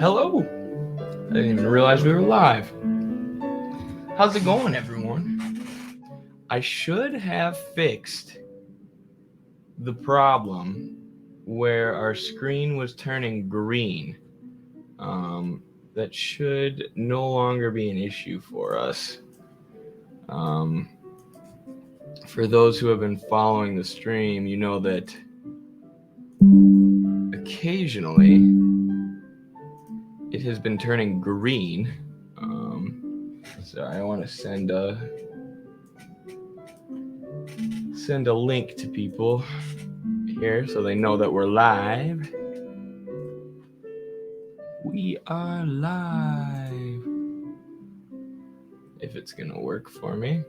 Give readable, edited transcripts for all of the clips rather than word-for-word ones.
Hello. I didn't even realize we were live. How's it going, everyone? I should have fixed the problem where our screen was turning green. That should no longer be an issue for us. For those who have been following the stream, you know that occasionally it has been turning green. Sorry, I want to send a link to people here so they know that we're live. We are live. If it's gonna work for me.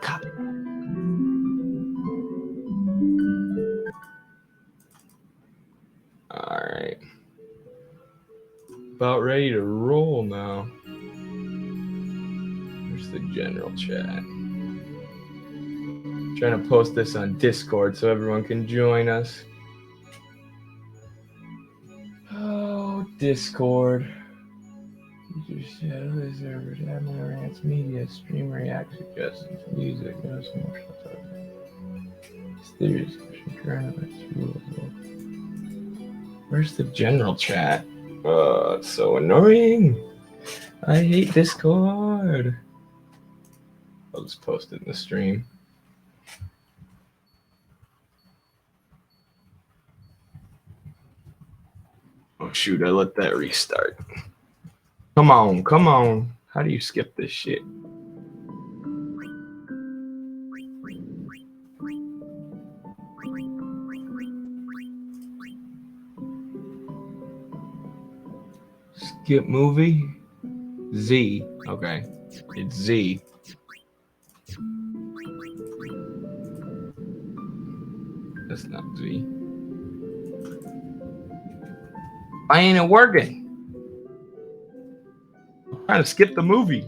Copy. All right. About ready to roll now. There's the general chat. Trying to post this on Discord so everyone can join us. Oh, Discord. User shadow server, admin rants, media, stream react suggestions, music, no more theories, coronavirus rules. Where's the general chat? It's so annoying. I hate Discord. I'll just post it in the stream. Oh shoot, I let that restart. Come on. How do you skip this shit? Skip movie? Z. Okay. It's Z. That's not Z. Why ain't it working? I'm trying to skip the movie.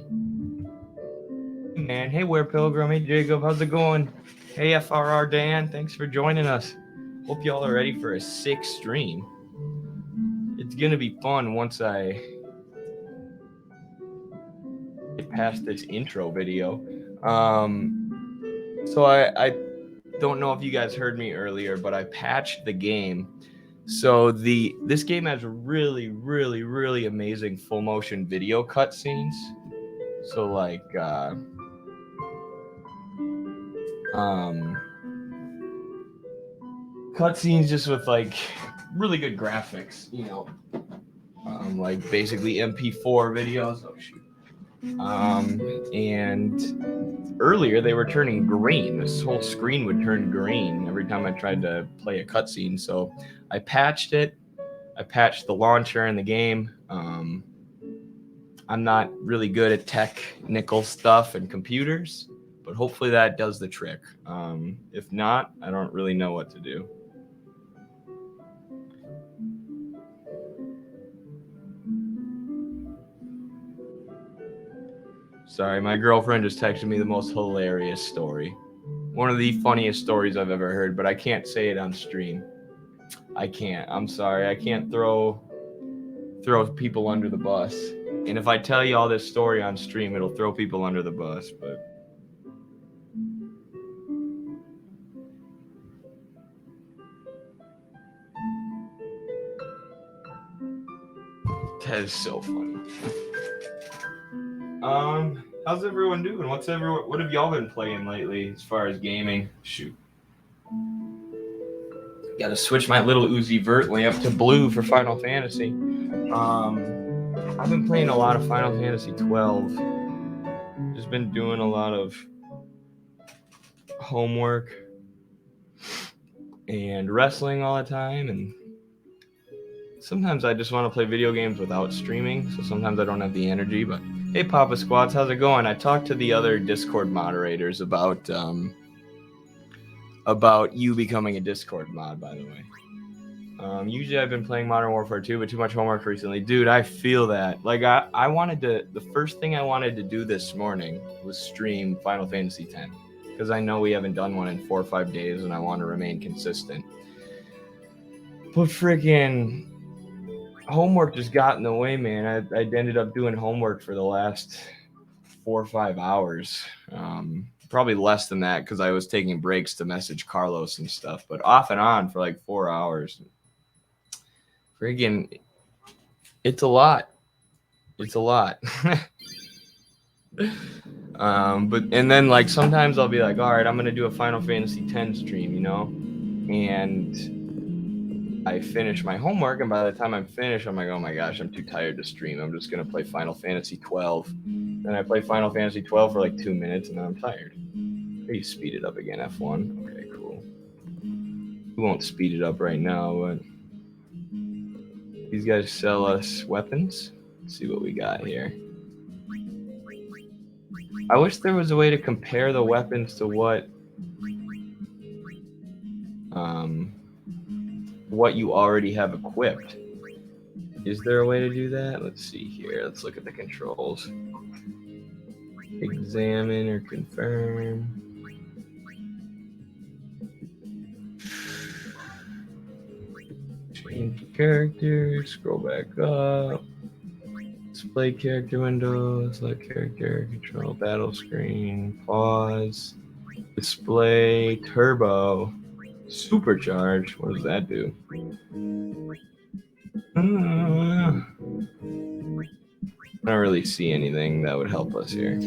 Hey man, hey Where Pilgrim, hey Jacob, how's it going? Hey FRR Dan, thanks for joining us. Hope y'all are ready for a sick stream. It's gonna be fun once I get past this intro video. So I don't know if you guys heard me earlier, but I patched the game. So this game has really amazing full motion video cutscenes. So like cutscenes just with like really good graphics, you know, like basically MP4 videos. Oh shoot. And earlier they were turning green. This whole screen would turn green every time I tried to play a cutscene. So I patched it. I patched the launcher in the game. I'm not really good at technical stuff and computers, but hopefully that does the trick. If not, I don't really know what to do. Sorry, my girlfriend just texted me the most hilarious story. One of the funniest stories I've ever heard, but I can't say it on stream. I can't. I'm sorry. I can't throw people under the bus. And if I tell you all this story on stream, it'll throw people under the bus, but that is so funny. How's everyone doing? What have y'all been playing lately as far as gaming? Shoot. Gotta switch my little Uzi Vert lamp to blue for Final Fantasy. I've been playing a lot of Final Fantasy 12. Just been doing a lot of homework and wrestling all the time, and sometimes I just want to play video games without streaming, so sometimes I don't have the energy. But hey Papa Squats, how's it going? I talked to the other Discord moderators about you becoming a Discord mod, by the way. Usually I've been playing Modern Warfare 2, but too much homework recently. Dude, I feel that. Like the first thing I wanted to do this morning was stream Final Fantasy X. because I know we haven't done one in 4 or 5 days and I want to remain consistent. But freaking homework just got in the way, man. I ended up doing homework for the last 4 or 5 hours. Probably less than that because I was taking breaks to message Carlos and stuff, but off and on for like 4 hours. Freaking, it's a lot. It's a lot. But and then like sometimes I'll be like, all right, I'm gonna do a Final Fantasy X stream, and I finish my homework, and by the time I'm finished, I'm like, oh my gosh, I'm too tired to stream. I'm just gonna play Final Fantasy 12. Then I play Final Fantasy 12 for like 2 minutes, and then I'm tired. Maybe speed it up again, F1. Okay, cool. We won't speed it up right now, but these guys sell us weapons. Let's see what we got here. I wish there was a way to compare the weapons to what you already have equipped. Is there a way to do that? Let's see here. Let's look at the controls. Examine or confirm. Change character. Scroll back up. Display character window. Select character. Control battle screen. Pause. Display turbo. Supercharge. What does that do? I don't really see anything that would help us here.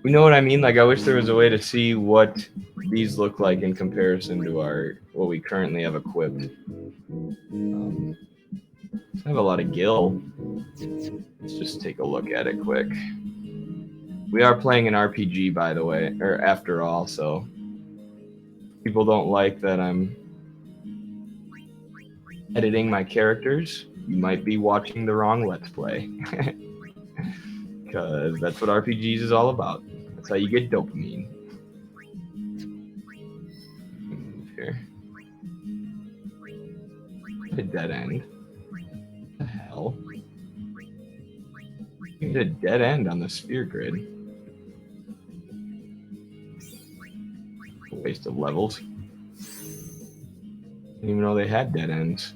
You know what I mean? Like, I wish there was a way to see what these look like in comparison to what we currently have equipped. I have a lot of gil. Let's just take a look at it quick. We are playing an RPG, by the way, or after all, so people don't like that I'm editing my characters. You might be watching the wrong Let's Play. Because that's what RPGs is all about. That's how you get dopamine. Here. A dead end. What the hell? You get a dead end on the sphere grid. A waste of levels. Didn't even know they had dead ends.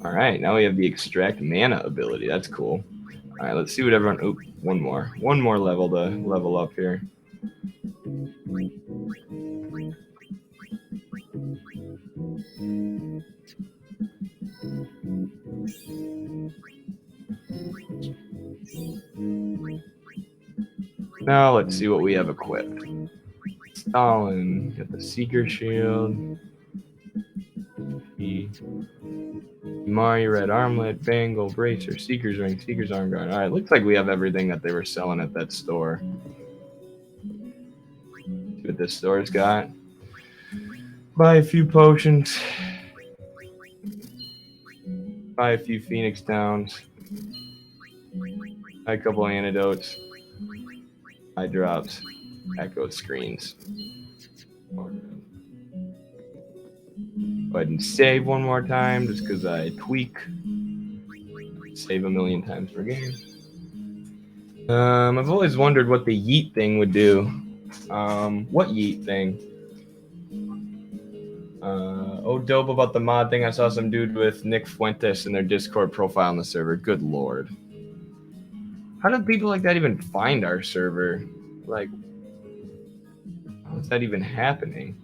All right, now we have the extract mana ability. That's cool. All right, let's see what everyone. Oh, one more level to level up here. Now let's see what we have equipped. Stalin, got the Seeker Shield. Mari, Red Armlet, Bangle, Bracer, Seeker's Ring, Seeker's Arm Guard. Alright, looks like we have everything that they were selling at that store. See what this store's got. Buy a few potions. Buy a few Phoenix Downs. Buy a couple antidotes. Eye drops. Echo screens. Go ahead and save one more time just because I tweak. Save 1,000,000 times per game. I've always wondered what the yeet thing would do. What yeet thing? Oh, dope about the mod thing. I saw some dude with Nick Fuentes in their Discord profile on the server. Good lord. How do people like that even find our server? Like, how is that even happening?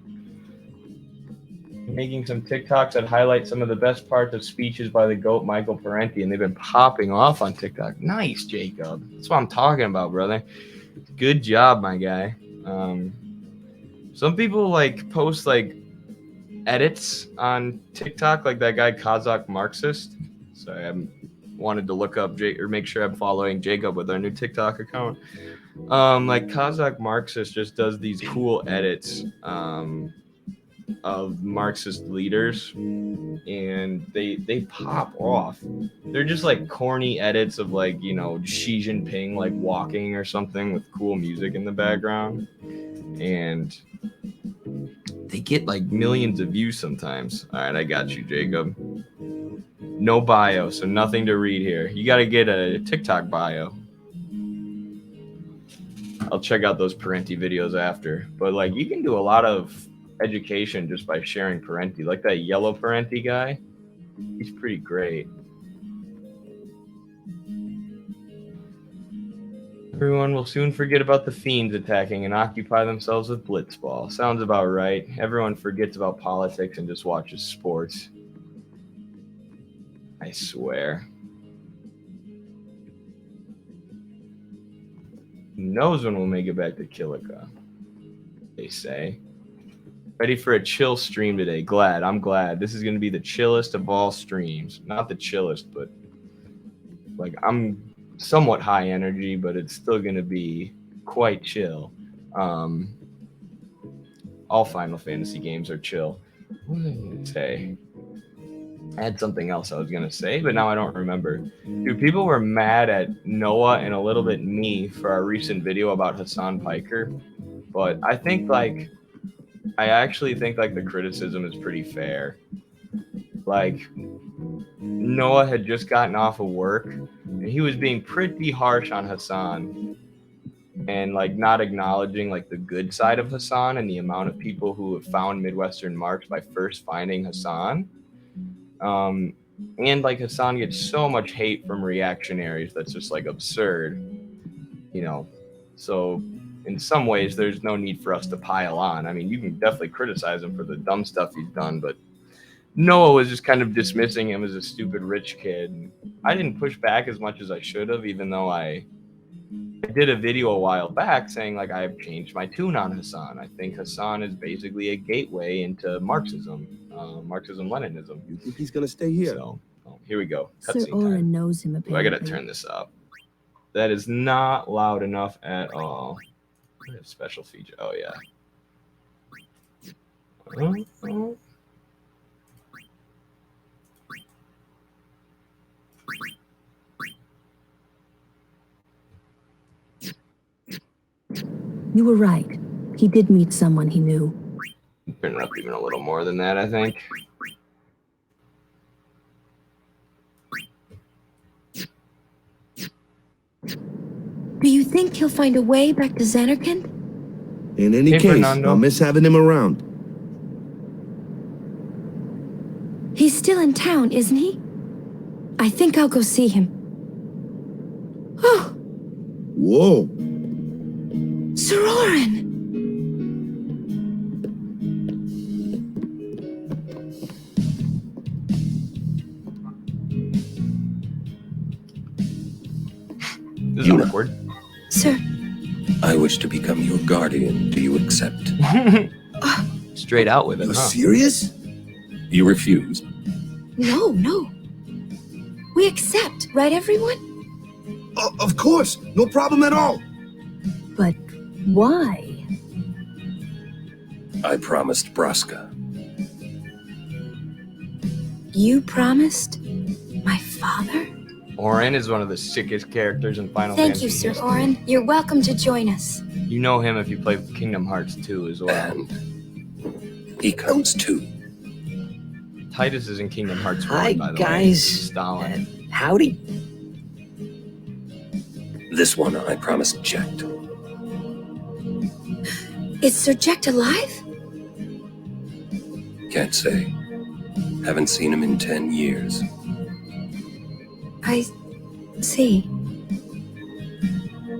Making some TikToks that highlight some of the best parts of speeches by the GOAT Michael Parenti, and they've been popping off on TikTok. Nice, Jacob. That's what I'm talking about, brother. Good job, my guy. Some people like post like edits on TikTok, like that guy Kazakh Marxist. Sorry, I wanted to look up or make sure I'm following Jacob with our new TikTok account. Like Kazakh Marxist just does these cool edits of Marxist leaders, and they pop off. They're just like corny edits of like, Xi Jinping like walking or something with cool music in the background, and They get like millions of views sometimes. All right, I got you, Jacob. No bio, so nothing to read here. You got to get a TikTok bio. I'll check out those Parenti videos after. But like, you can do a lot of education just by sharing Parenti. Like that yellow Parenti guy, he's pretty great. Everyone will soon forget about the fiends attacking and occupy themselves with blitzball. Sounds about right. Everyone forgets about politics and just watches sports. I swear. Who knows when we'll make it back to Kilika? They say. Ready for a chill stream today. I'm glad. This is going to be the chillest of all streams. Not the chillest, but like I'm somewhat high energy, but it's still going to be quite chill. All Final Fantasy games are chill. What was I going to say? I had something else I was going to say, but now I don't remember. Dude, people were mad at Noah and a little bit me for our recent video about Hassan Piker, but I actually think like the criticism is pretty fair. Like, Noah had just gotten off of work and he was being pretty harsh on Hassan and like not acknowledging like the good side of Hassan and the amount of people who have found Midwestern Marx by first finding Hassan. And like Hassan gets so much hate from reactionaries that's just like absurd, you know. So in some ways there's no need for us to pile on. I mean, you can definitely criticize him for the dumb stuff he's done, but Noah was just kind of dismissing him as a stupid rich kid. I didn't push back as much as I should have, even though I did a video a while back saying like I've changed my tune on Hassan. I think Hassan is basically a gateway into Marxism, Marxism-Leninism. You think he's gonna stay here? So here we go. Sir Oren knows him apparently. I gotta turn this up. That is not loud enough at all. I have special feature. Oh yeah. You were right. He did meet someone he knew. Turn it up even a little more than that, I think. Do you think he'll find a way back to Xanarkand? In any case, Fernando. I'll miss having him around. He's still in town, isn't he? I think I'll go see him. Oh! Whoa! Sir Oren! This is awkward. Sir. I wish to become your guardian. Do you accept? Straight out with it, You huh? serious? You refuse. No. We accept, right everyone? Of course, no problem at all. But why? I promised Braska. You promised? My father? Oren is one of the sickest characters in Final Thank Fantasy. you, Sir history. Oren. You're welcome to join us. You know him if you play Kingdom Hearts 2 as well. And he comes too. Titus is in Kingdom Hearts 1, Hi, by the way. guys. Stalin. Howdy. This one I promised Jecht. Is Sir Jecht alive? Can't say. Haven't seen him in 10 years. I see.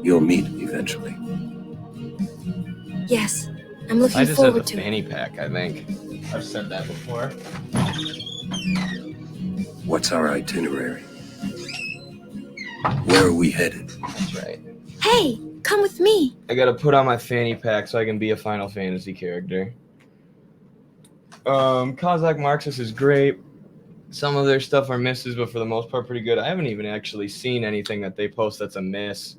You'll meet eventually. Yes, I'm looking Titus has forward a to it. fanny pack, I think. I've said that before. What's our itinerary? Where are we headed? That's right. Hey, come with me. I gotta put on my fanny pack so I can be a Final Fantasy character. Kazakh Marxist is great. Some of their stuff are misses, but for the most part, pretty good. I haven't even actually seen anything that they post that's a miss.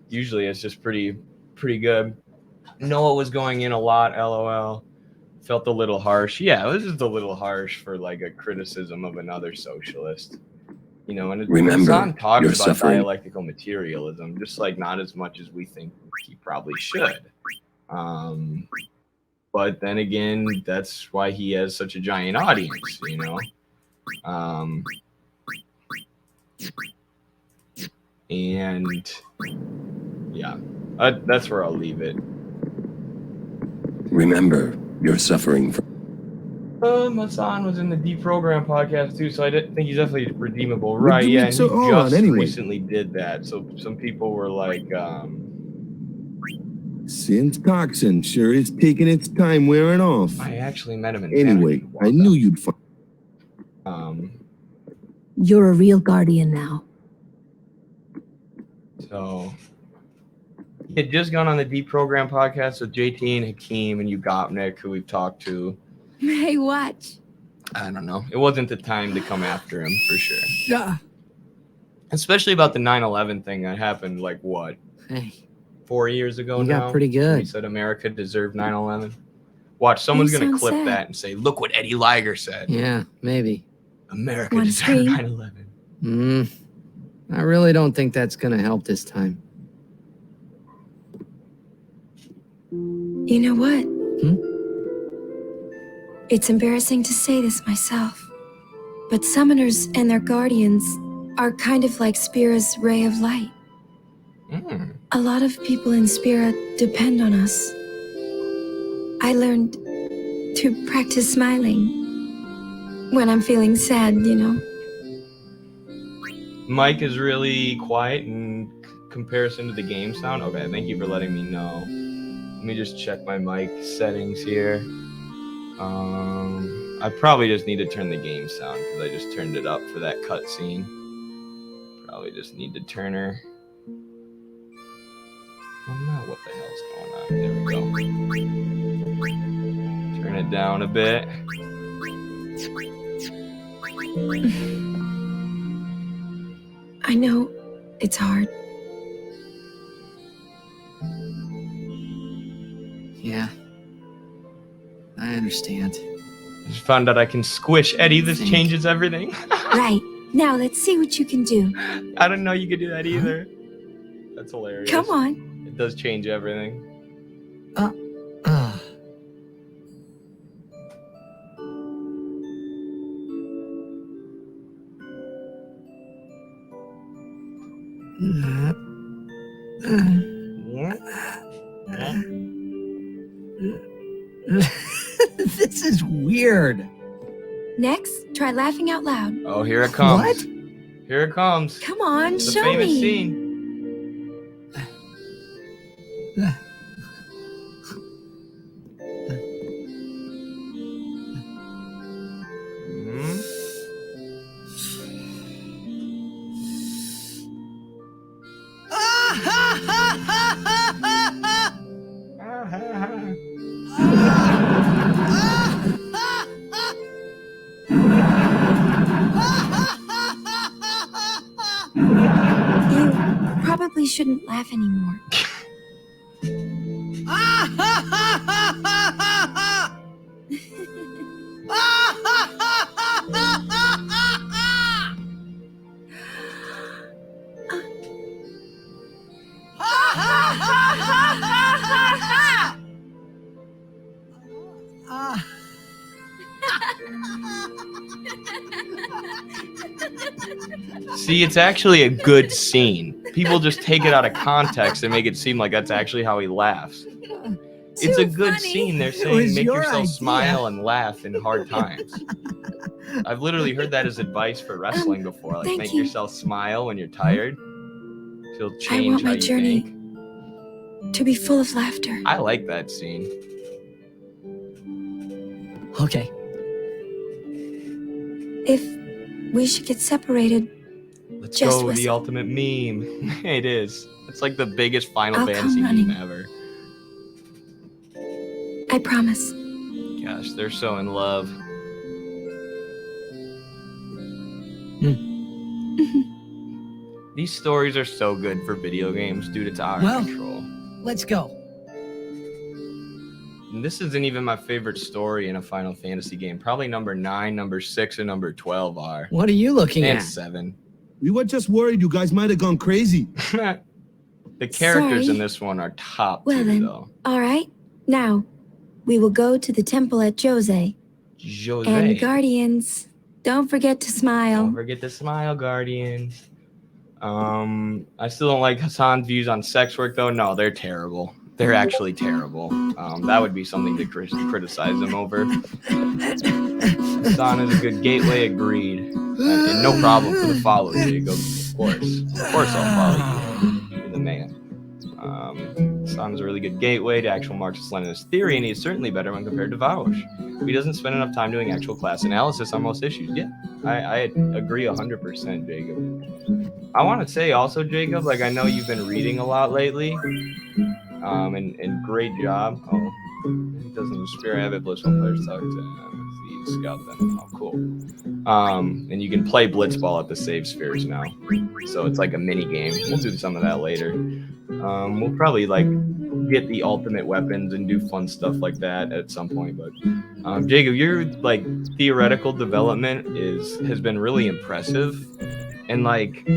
Usually, it's just pretty good. Noah was going in a lot. LOL. Felt a little harsh. Yeah, it was just a little harsh for like a criticism of another socialist. You know, and Remember, Hassan talks you're about suffering. dialectical materialism, just like not as much as we think he probably should. But then again, that's why he has such a giant audience, you know? And yeah, that's where I'll leave it. Remember, you're suffering from... Masan was in the Deprogram podcast too, so I think he's definitely redeemable, right? you Yeah, mean and so he on, just anyway? recently did that. So some people were like, Since toxin sure is taking its time wearing off. I actually met him in Anyway, Canada, I knew you'd find. You're a real guardian now. So he had just gone on the Deprogram podcast with JT and Hakeem and Ugopnik, who we've talked to. Hey, watch. I don't know. It wasn't the time to come after him for sure. Yeah. Especially about the 9/11 thing that happened, like what? Hey, 4 years ago you now? got pretty good. He said America deserved 9/11. Watch, someone's You going to sound clip sad. that and say, look what Eddie Liger said. Yeah, maybe. America One deserved screen. 9/11. I really don't think that's gonna help this time. You know what? It's embarrassing to say this myself, but summoners and their guardians are kind of like Spira's ray of light. A lot of people in Spira depend on us. I learned to practice smiling when I'm feeling sad, you know? Mike is really quiet in comparison to the game sound. Okay, thank you for letting me know. Let me just check my mic settings here. I probably just need to turn the game sound because I just turned it up for that cutscene. Probably just need to turn her. Oh no, what the hell's going on? There we go. Turn it down a bit. I know it's hard. Yeah. I understand. Just found out I can squish Eddie. This Thank changes everything. Right. Now let's see what you can do. I didn't know you could do that either. That's hilarious. Come on. It does change everything. This is weird. Next, try laughing out loud. Oh, here it comes. What? Here it comes. Come on, The show famous me. scene. You probably shouldn't laugh anymore. See, it's actually a good scene. People just take it out of context and make it seem like that's actually how he laughs. It's a good funny. scene. They're It saying was make your yourself idea. smile and laugh in hard times. I've literally heard that as advice for wrestling before. Like, thank make you. yourself smile when you're tired. It'll I change want how my you journey think. to be full of laughter. I like that scene. Okay. If we should get separated, Let's Just go with the whistle. ultimate meme. It is. It's like the biggest Final I'll Fantasy come running. meme ever. I promise. Gosh, they're so in love. These stories are so good for video games, dude. It's out of Well- control. Let's go. And this isn't even my favorite story in a Final Fantasy game. Probably number 9, number 6, and number 12 are. What are you looking And at? 7. We were just worried you guys might have gone crazy. The characters Sorry. in this one are top Well tier, then. though. All right. Now, we will go to the temple at Jose. Jose. And Guardians, don't forget to smile. Don't forget to smile, Guardians. I still don't like Hassan's views on sex work, though. No, they're terrible. They're actually terrible. That would be something to criticize him over. Hassan is a good gateway, agreed. And no problem for the follow, Jacob. Of course I'll follow you. You're the man. Hassan is a really good gateway to actual Marxist-Leninist theory, and he's certainly better when compared to Vaush. He doesn't spend enough time doing actual class analysis on most issues. Yeah, I agree 100%, Jacob. I want to say also, Jacob, like I know you've been reading a lot lately, and great job. Oh, he doesn't spirit have it. Blissful players talk to the scout then. Oh, cool. And you can play Blitzball at the save spheres now, so it's like a mini game. We'll do some of that later. We'll probably like get the ultimate weapons and do fun stuff like that at some point. But Jacob, your like theoretical development has been really impressive, and like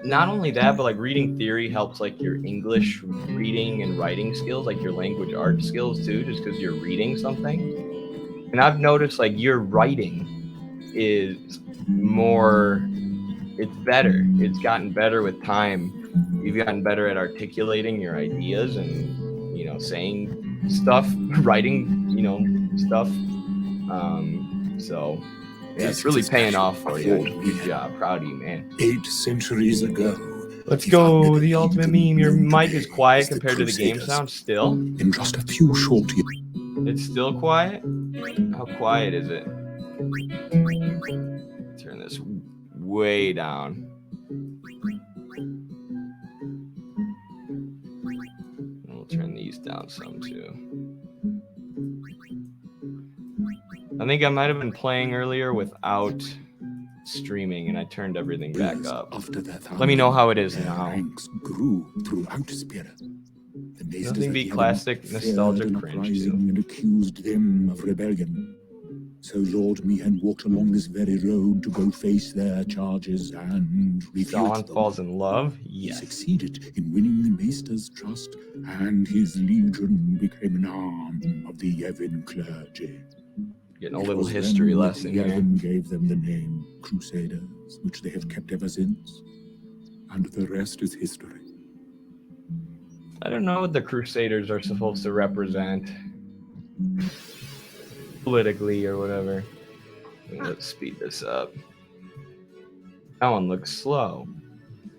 not only that, but like reading theory helps like your English reading and writing skills, like your language art skills too, just because you're reading something. And I've noticed like your writing is more, it's better. It's gotten better with time. You've gotten better at articulating your ideas and, you know, saying stuff, writing, you know, stuff. So yeah, it's really paying off for you. Good job. Proud of you, man. 8 centuries ago. Let's go. The ultimate meme. Your mic is quiet compared to the game sound still. In just a few short years. It's still quiet? How quiet is it? Turn this way down. We'll turn these down some too. I think I might have been playing earlier without streaming and I turned everything back up. Let me know how it is now. Grew throughout Spira. Nothing beat classic nostalgic cringe too. And accused them of rebellion. So Lord Meehan walked along this very road to go face their charges and refute Stalin them. falls in love? Yes. He succeeded in winning the Maester's trust, and his legion became an arm of the Yevon clergy. Getting a little history lesson here. Yevon gave them the name Crusaders, which they have kept ever since. And the rest is history. I don't know what the Crusaders are supposed to represent politically or whatever. Let's speed this up. That one looks slow.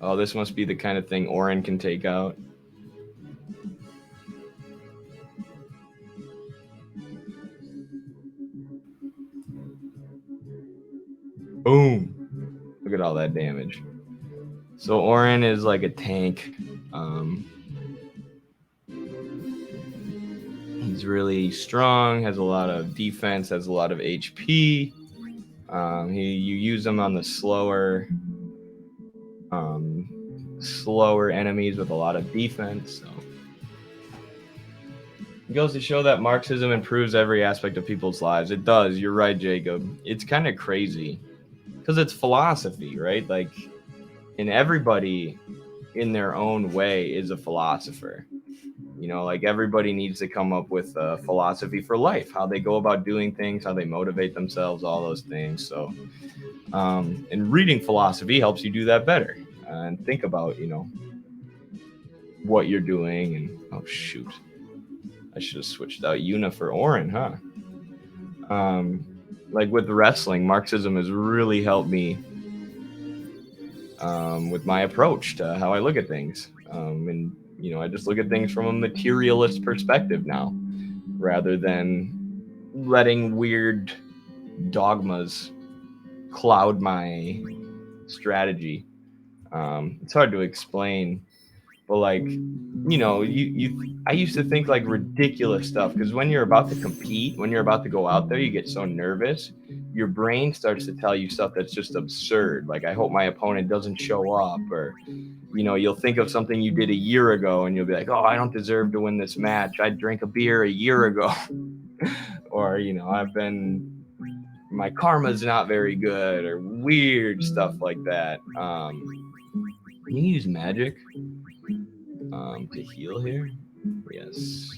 Oh, this must be the kind of thing Oren can take out. Boom. Look at all that damage. So Oren is like a tank. He's really strong, has a lot of defense, has a lot of HP. You use him on the slower enemies with a lot of defense. So it goes to show that Marxism improves every aspect of people's lives. It does. You're right, Jacob. It's kind of crazy because it's philosophy, right? Like, and everybody in their own way is a philosopher. You know, like everybody needs to come up with a philosophy for life, how they go about doing things, how they motivate themselves, all those things. So, and reading philosophy helps you do that better and think about, you know, what you're doing. And oh shoot, I should have switched out Yuna for Oren, huh? Like with wrestling, Marxism has really helped me with my approach to how I look at things, and you know, I just look at things from a materialist perspective now, rather than letting weird dogmas cloud my strategy. It's hard to explain, but like, you know, I used to think like ridiculous stuff, because when you're about to compete, when you're about to go out there, you get so nervous. Your brain starts to tell you stuff that's just absurd. Like, I hope my opponent doesn't show up, or, you know, you'll think of something you did a year ago and you'll be like, oh, I don't deserve to win this match. I drank a beer a year ago. Or, you know, my karma's not very good, or weird stuff like that. Can you use magic to heal here? Yes.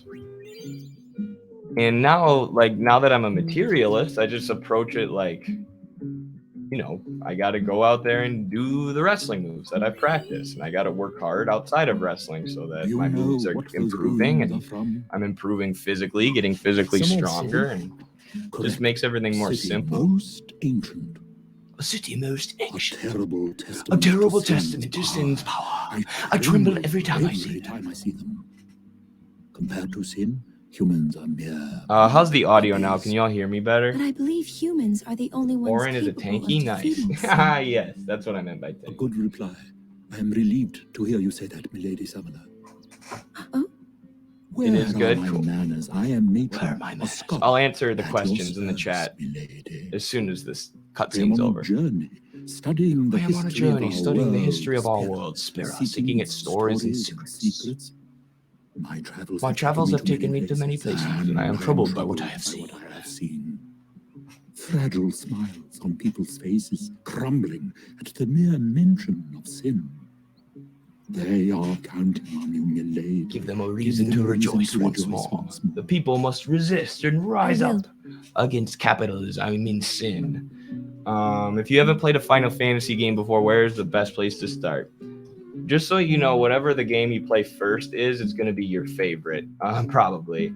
And now that I'm a materialist, I just approach it like, I got to go out there and do the wrestling moves that I practice, and I got to work hard outside of wrestling so that Do you my know moves are what those improving, ruins and are from? I'm improving physically, getting physically Some old stronger, city? and Correct. just makes everything more City simple. most ancient. A city most A ancient. terrible A testament. terrible to testament to sin's power. I I tremble every time I see every time I see them. Compared to sin, humans are mere. How's the audio now? puppies. Can you all hear me better? But I believe humans are the only ones Orin is a capable tanky? of Nice. defeating sin. Yes, that's what I meant by A tanky. good reply. I am relieved to hear you say that, milady Summoner. Oh? Where It is good? are my Cool. manners? I am matron. Where are my a manners? scholar I'll answer the at questions your in the service, chat milady. as soon as this I am cutscene's on over. a journey, studying the I am on a history journey of our studying the world, history of our Spira, world, Spira, seeking its stories and secrets. My travels, My travels have taken me to many places, and I am troubled by what I have seen. Fragile smiles on people's faces, crumbling at the mere mention of sin. They are counting on you, milady. Give them a reason to rejoice once more. The people must resist and rise I will. up against capitalism, I mean sin. If you haven't played a Final Fantasy game before, where is the best place to start? Just so you know, whatever the game you play first is, it's going to be your favorite, probably.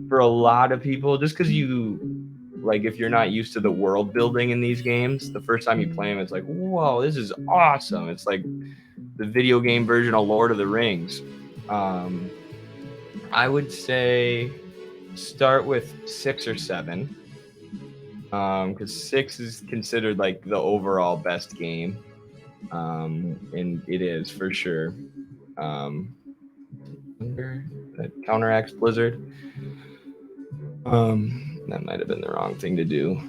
For a lot of people, just because if you're not used to the world building in these games, the first time you play them, it's like, whoa, this is awesome. It's like the video game version of Lord of the Rings. I would say start with 6 or 7. Because 6 is considered like the overall best game. And it is for sure. That counteracts Blizzard. That might have been the wrong thing to do.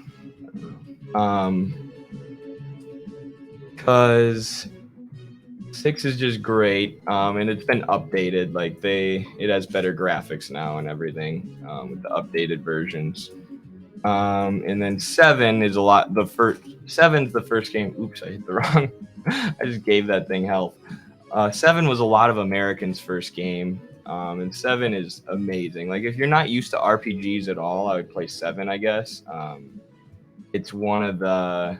Because 6 is just great, and it's been updated. It has better graphics now and everything with the updated versions. And then 7 is Seven's the first game. Oops, I hit the wrong. I just gave that thing health. 7 was a lot of Americans' first game, and 7 is amazing. Like, if you're not used to RPGs at all, I would play 7, I guess. It's one of the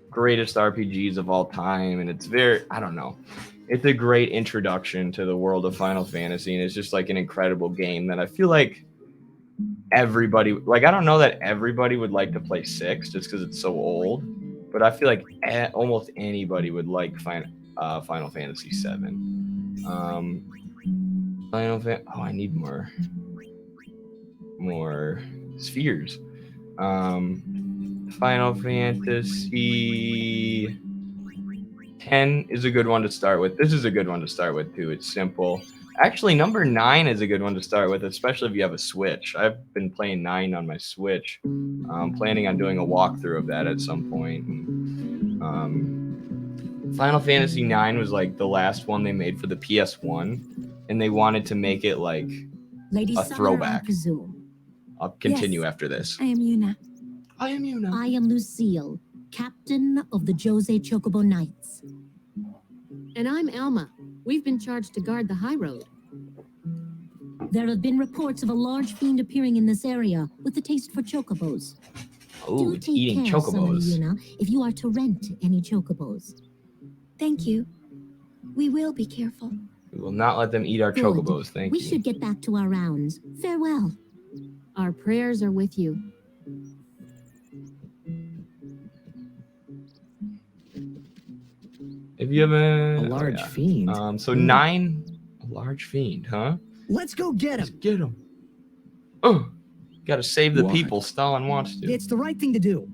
greatest RPGs of all time, and it's it's a great introduction to the world of Final Fantasy, and it's just like an incredible game that I feel like everybody, I don't know that everybody would like to play 6 just because it's so old, but I feel like almost anybody would like Final Fantasy 7. I need more spheres. Final Fantasy 10 is a good one to start with. This is a good one to start with too. It's simple. Actually, number 9 is a good one to start with, especially if you have a Switch. I've been playing 9 on my Switch. I'm planning on doing a walkthrough of that at some point. Final Fantasy 9 was like the last one they made for the PS1, and they wanted to make it like Lady a Summoner, throwback. I presume. I'll continue Yes. after this. I am Yuna. I am Yuna. I am Lucille, captain of the Jose Chocobo Knights. And I'm Alma. We've been charged to guard the high road. There have been reports of a large fiend appearing in this area with a taste for chocobos. Oh, Do it's take eating care, Summoner chocobos. Yuna, if you are to rent any chocobos. Thank you. We will be careful. We will not let them eat our Good. chocobos. Thank We you. should get back to our rounds. Farewell. Our prayers are with you. If you haven't, A large fiend. So 9, a large fiend, huh? Let's go get Let's him. get him. Oh, gotta save the Why? people. Stalin wants to. It's the right thing to do.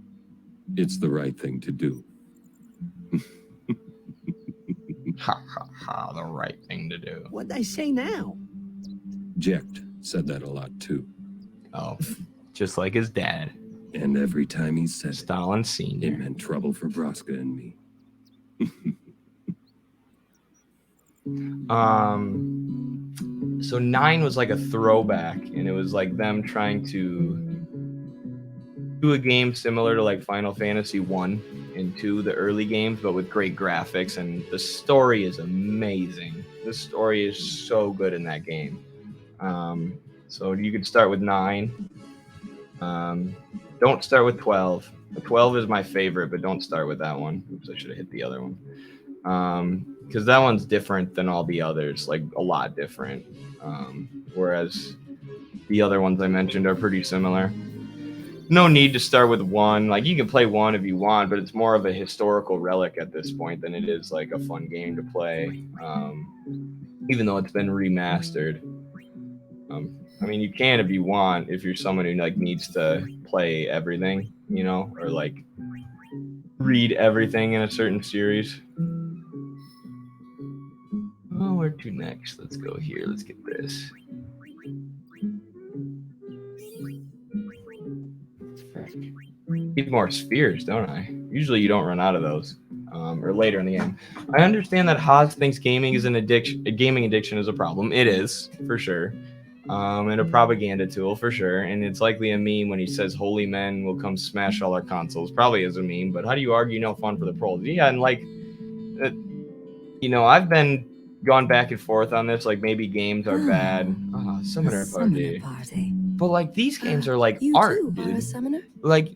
It's the right thing to do. Ha ha ha! The right thing to do. What'd I say now? Jecht said that a lot too. Oh, just like his dad, And every time he said it, Stalin it Senior. meant trouble for Braska and me. So 9 was like a throwback, and it was like them trying to do a game similar to like Final Fantasy 1 and 2, the early games, but with great graphics, and the story is amazing. The story is so good in that game. So you could start with 9. Don't start with 12. 12 is my favorite, but don't start with that one. Oops, I should have hit the other one. Because that one's different than all the others, like a lot different. Whereas the other ones I mentioned are pretty similar. No need to start with 1. Like, you can play 1 if you want, but it's more of a historical relic at this point than it is like a fun game to play. Even though it's been remastered. I mean, you can if you want, if you're someone who like needs to play everything, you know, or like read everything in a certain series. Oh, where to next? Let's go here. Let's get this. Need more spheres, don't I? Usually you don't run out of those. Or later in the game. I understand that Haas thinks gaming is an addiction. Gaming addiction is a problem. It is, for sure. And a propaganda tool, for sure. And it's likely a meme when he says holy men will come smash all our consoles. Probably is a meme, but how do you argue no fun for the proles? Yeah, and like, you know, I've been gone back and forth on this. Like, maybe games are bad. Summoner party. But like, these games are like You art, too, dude. are a summoner? Like,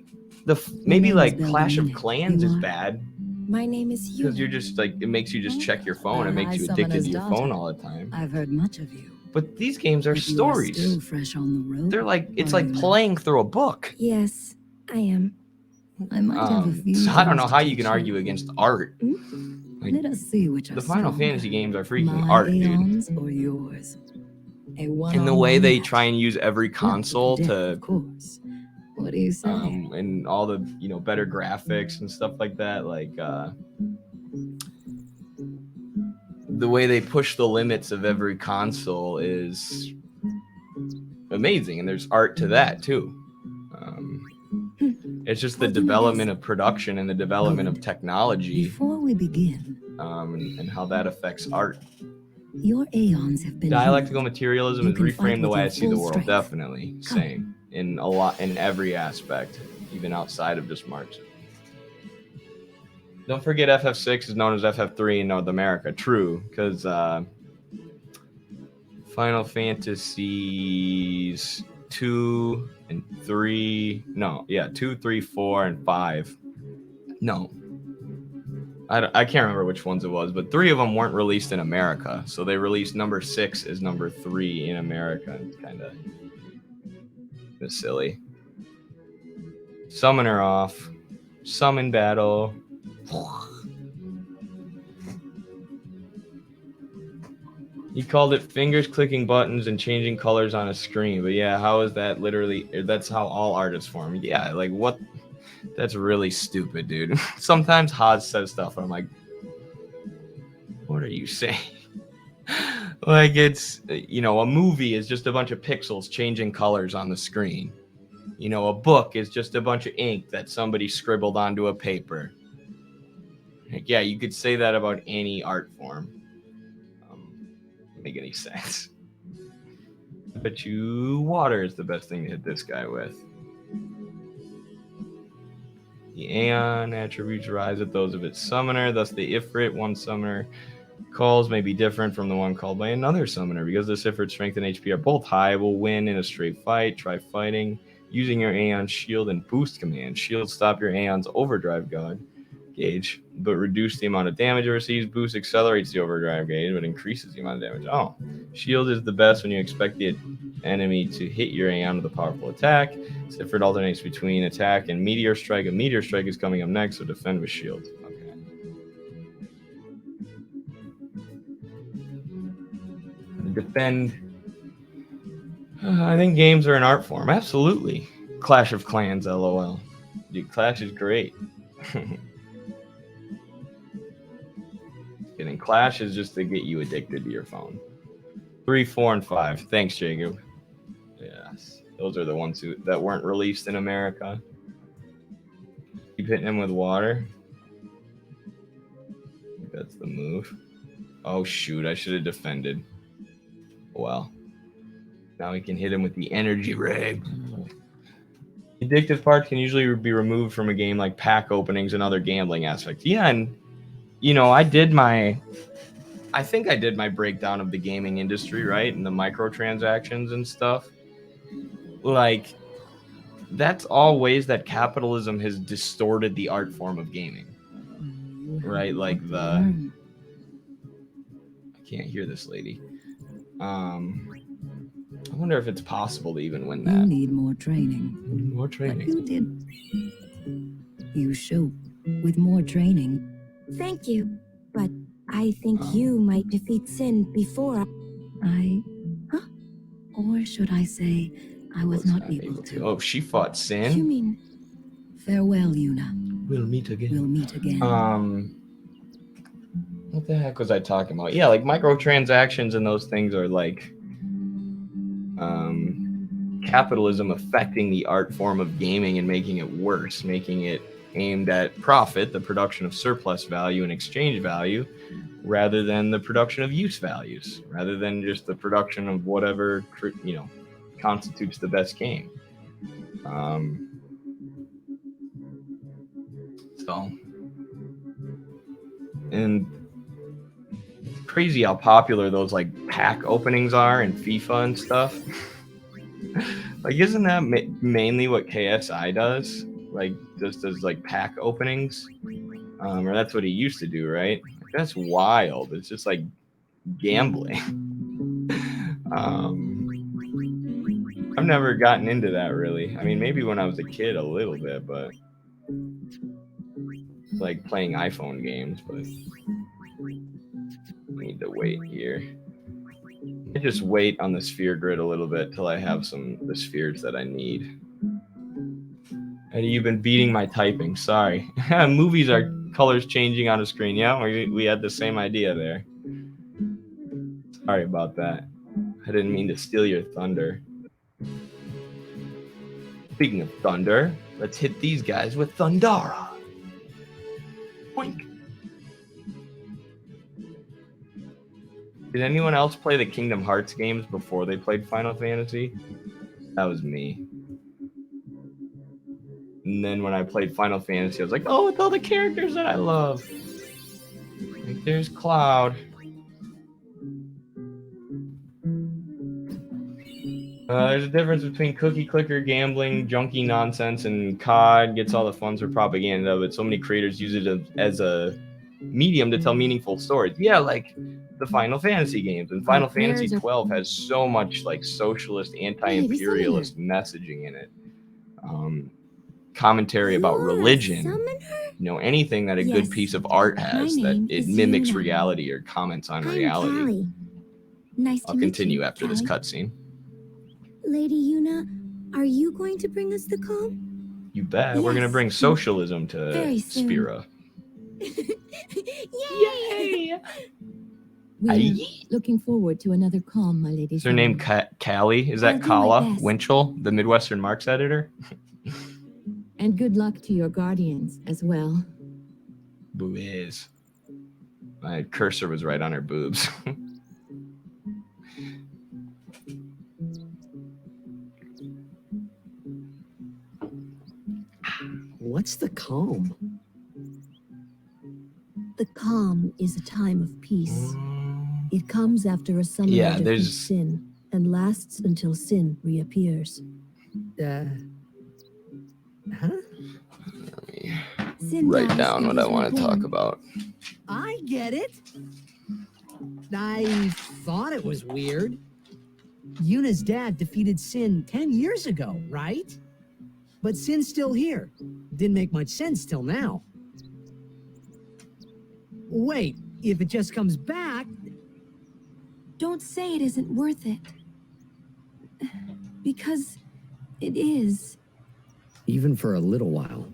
maybe name's like Belle Clash of Dominic. Clans You is are? bad. My name is you. Because you're just like, it makes you just check your phone. It The makes High you addicted to Summoner's your daughter. phone all the time. I've heard much of you. But these games are But you are stories. still fresh on the road. They're like, it's Are like you not? playing through a book. Yes, I am. I might have a few. So I don't know things how to you can teach argue against art. Like, Let us see which are the Final stronger. Fantasy games are freaking My art, dude. aeons or yours. And the way they try and use every console Of to, course. What do you say? and all the, you know, better graphics and stuff like that. Like, the way they push the limits of every console is amazing, and there's art to that too. It's just the development of production and the development of technology, Before we begin, and how that affects art. your aeons have been Dialectical healed. materialism You has can fight reframed the with way I your see the full world. strength. Definitely, Come. same in every aspect, even outside of just Marxism. Don't forget, FF6 is known as FF3 in North America. True, because Final Fantasies 2 and 3, 2, 3, 4, and 5. No, I can't remember which ones it was, but 3 of them weren't released in America, so they released number 6 as number 3 in America. It's kind of silly. Summoner off. Summon battle. He called it fingers clicking buttons and changing colors on a screen. But yeah, how is that literally? That's how all artists form. Yeah, like what? That's really stupid, dude. Sometimes Haas says stuff and I'm like, what are you saying? Like, it's, you know, a movie is just a bunch of pixels changing colors on the screen. You know, a book is just a bunch of ink that somebody scribbled onto a paper. Like, yeah, you could say that about any art form. Doesn't make any sense. I bet you water is the best thing to hit this guy with. The Aeon attributes rise with those of its summoner, thus the Ifrit, one summoner calls may be different from the one called by another summoner. Because the Ifrit's strength and HP are both high, will win in a straight fight. Try fighting using your Aeon shield and boost command. Shield stop your Aeon's overdrive gauge, but reduce the amount of damage it receives. Boost accelerates the overdrive gauge, but increases the amount of damage. Oh, shield is the best when you expect the enemy to hit your Aeon with a powerful attack. Ifrit alternates between attack and meteor strike. A meteor strike is coming up next, so defend with shield. Okay. Defend. I think games are an art form. Absolutely. Clash of Clans, LOL. Dude, Clash is great. Kidding. Clash is just to get you addicted to your phone. 3, 4, and 5. Thanks, Jacob. Yes. Those are the ones that weren't released in America. Keep hitting him with water. I think that's the move. Oh, shoot. I should have defended. Well. Now we can hit him with the energy ray. The addictive parts can usually be removed from a game like pack openings and other gambling aspects. Yeah, and, you know, I think I did my breakdown of the gaming industry, right? And the microtransactions and stuff. like, that's all ways that capitalism has distorted the art form of gaming. Right? Like I can't hear this lady. I wonder if it's possible to even win that. You need more training. More training. But you did. You shoot with more training. Thank you, but I think you might defeat Sin before Or should I say, I was not able to. Oh, she fought You Sin? mean Farewell, Yuna. We'll meet again. We'll meet again. What the heck was I talking about? Yeah, like microtransactions and those things are like capitalism affecting the art form of gaming and making it worse, making it aimed at profit, the production of surplus value and exchange value, rather than the production of use values, rather than just the production of whatever, constitutes the best game. And it's crazy how popular those like pack openings are in FIFA and stuff. Like, isn't that mainly what KSI does? Like, just does like pack openings, or that's what he used to do, right? Like, that's wild. It's just like gambling. I've never gotten into that really. I mean, maybe when I was a kid a little bit, but like playing iPhone games. But I need to wait here. I just wait on the sphere grid a little bit till I have the spheres that I need. Eddie, you've been beating my typing. Sorry. Movies are colors changing on a screen. Yeah, we had the same idea there. Sorry about that. I didn't mean to steal your thunder. Speaking of thunder, let's hit these guys with Thundara. Boink. Did anyone else play the Kingdom Hearts games before they played Final Fantasy? That was me. And then when I played Final Fantasy, I was like, oh, it's all the characters that I love. Like, there's Cloud. There's a difference between cookie clicker gambling, junkie nonsense, and COD gets all the funds for propaganda, but so many creators use it as a medium to tell meaningful stories. Yeah, like the Final Fantasy games. And Final Fantasy 12 has so much like socialist, anti-imperialist messaging in it. Commentary about religion. Anything that a good piece of art has, that it mimics reality or comments on reality. Callie. Nice to I'll meet continue you, after this Callie. cutscene. Lady Yuna, are you going to bring us the calm? You bet. We're gonna bring socialism to Very soon. Spira. Yay! We're looking forward to another calm, my lady. Is her name Callie? Is that I'll do my Kala best. Winchell, the Midwestern Marx editor? And good luck to your guardians as well. Boobies. My cursor was right on her boobs. What's the calm? The calm is a time of peace. It comes after a summoner Yeah, defeats there's- sin and lasts until sin reappears. Huh? Sin Write dies down and what I is want to reborn. talk about. I get it. I thought it was weird. Yuna's dad defeated Sin 10 years ago, right? But Sin's still here. Didn't make much sense till now. Wait, if it just comes back... Don't say it isn't worth it. Because it is. Even for a little while,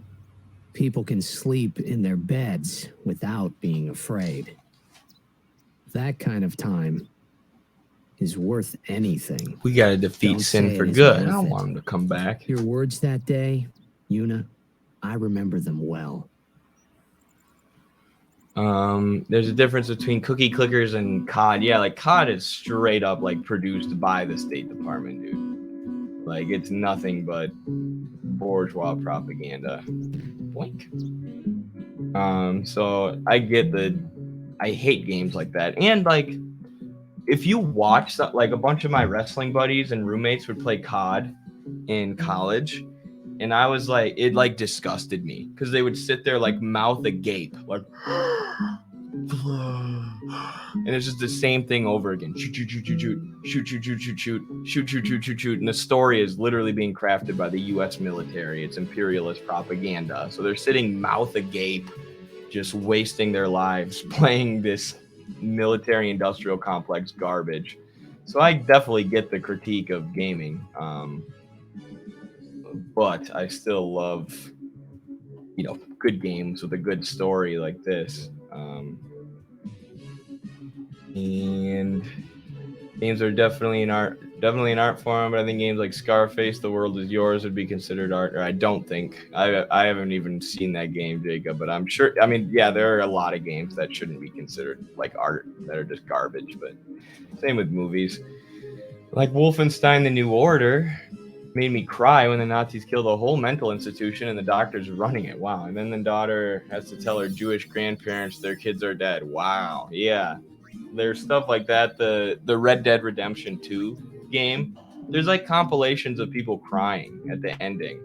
people can sleep in their beds without being afraid. That kind of time is worth anything. We gotta defeat Don't Sin say for it isn't good. I worth don't it. want him to come back. Your words that day, Yuna, I remember them well. There's a difference between cookie clickers and COD. Yeah, like COD is straight up like produced by the State Department, dude. Like, it's nothing but bourgeois propaganda. Boink. So I get I hate games like that. And like if you watch that, like a bunch of my wrestling buddies and roommates would play COD in college, and I was like, it like disgusted me because they would sit there like mouth agape, like, and it's just the same thing over again. Shoot, shoot, shoot, shoot, shoot, shoot, shoot, shoot, shoot, shoot, shoot, shoot, shoot, shoot, shoot, and the story is literally being crafted by the U.S. military. It's imperialist propaganda. So they're sitting mouth agape, just wasting their lives playing this military-industrial complex garbage. So I definitely get the critique of gaming, but I still love, good games with a good story like this. And games are definitely an art form, but I think games like Scarface, The World Is Yours would be considered art. Or I don't think. I haven't even seen that game, Jacob, but I'm sure. I mean, yeah, there are a lot of games that shouldn't be considered like art, that are just garbage. But same with movies. Like Wolfenstein: The New Order made me cry when the Nazis killed a whole mental institution and the doctors running it. Wow. And then the daughter has to tell her Jewish grandparents their kids are dead. Wow. Yeah. There's stuff like that. The Red Dead Redemption 2 game, there's like compilations of people crying at the ending.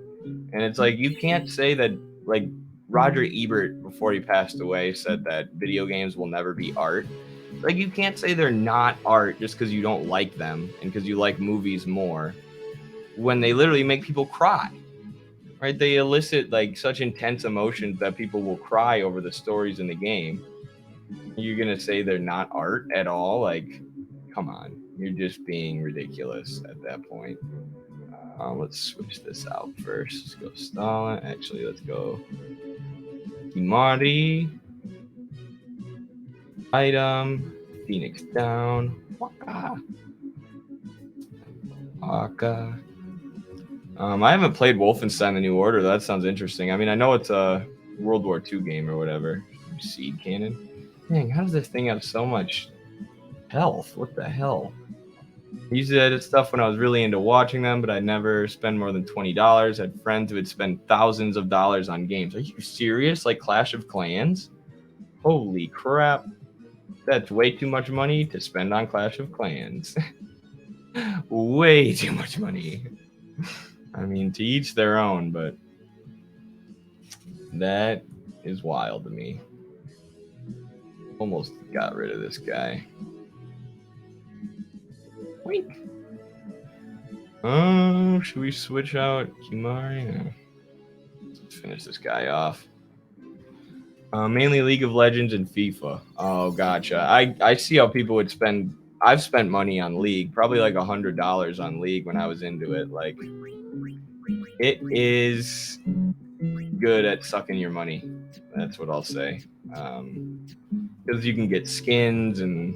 And it's like, you can't say that, like Roger Ebert, before he passed away, said that video games will never be art. Like, you can't say they're not art just because you don't like them and because you like movies more, when they literally make people cry, right? They elicit like such intense emotions that people will cry over the stories in the game. You're gonna say they're not art at all? Like, come on, you're just being ridiculous at that point. Let's switch this out first. Let's go Stalin. Actually, let's go Kimari. Item. Phoenix down. Waka. Waka. I haven't played Wolfenstein: The New Order. That sounds interesting. I mean, I know it's a World War II game or whatever. Seed cannon. Dang, how does this thing have so much health? What the hell? I used to edit stuff when I was really into watching them, but I'd never spend more than $20. I had friends who would spend thousands of dollars on games. Are you serious? Like Clash of Clans? Holy crap. That's way too much money to spend on Clash of Clans. Way too much money. I mean, to each their own, but that is wild to me. Almost got rid of this guy. Wink. Oh, should we switch out Kimari? No. Let's finish this guy off. Mainly League of Legends and FIFA. Oh, gotcha. I see how people would spend. I've spent money on League, probably like $100 on League when I was into it. Like, it is good at sucking your money. That's what I'll say. Because you can get skins and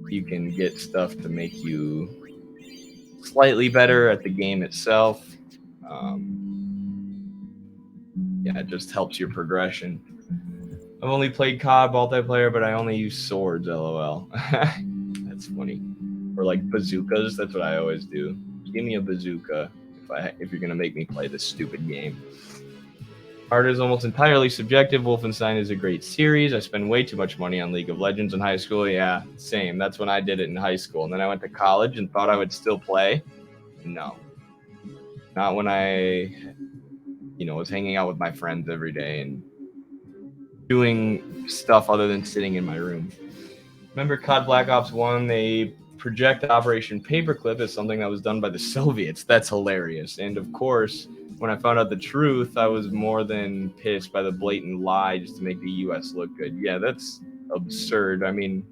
you can get stuff to make you slightly better at the game itself. Yeah, it just helps your progression. I've only played COD multiplayer, but I only use swords, LOL. That's funny. Or like bazookas, that's what I always do. Give me a bazooka if you're gonna make me play this stupid game. Art is almost entirely subjective. Wolfenstein is a great series. I spend way too much money on League of Legends in high school. Yeah, same. That's when I did it in high school. And then I went to college and thought I would still play. No. Not when I, was hanging out with my friends every day and doing stuff other than sitting in my room. Remember COD Black Ops 1? They project Operation Paperclip as something that was done by the Soviets. That's hilarious. And of course, when I found out the truth, I was more than pissed by the blatant lie just to make the U.S. look good. Yeah, that's absurd. I mean,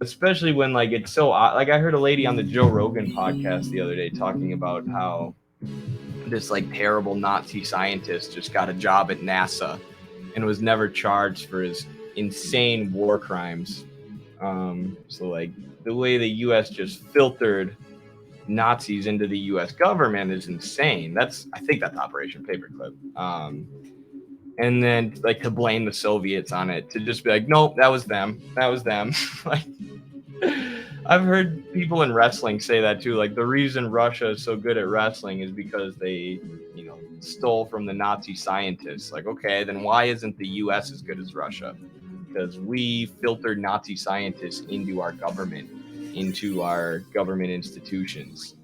especially when it's so I heard a lady on the Joe Rogan podcast the other day talking about how this terrible Nazi scientist just got a job at NASA and was never charged for his insane war crimes. So the way the U.S. just filtered Nazis into the U.S. government is insane. I think that's Operation Paperclip. And then to blame the Soviets on it, to just be like, nope, that was them. I've heard people in wrestling say that too. The reason Russia is so good at wrestling is because they, stole from the Nazi scientists. Okay, then why isn't the U.S. as good as Russia? because we filtered Nazi scientists into our government institutions.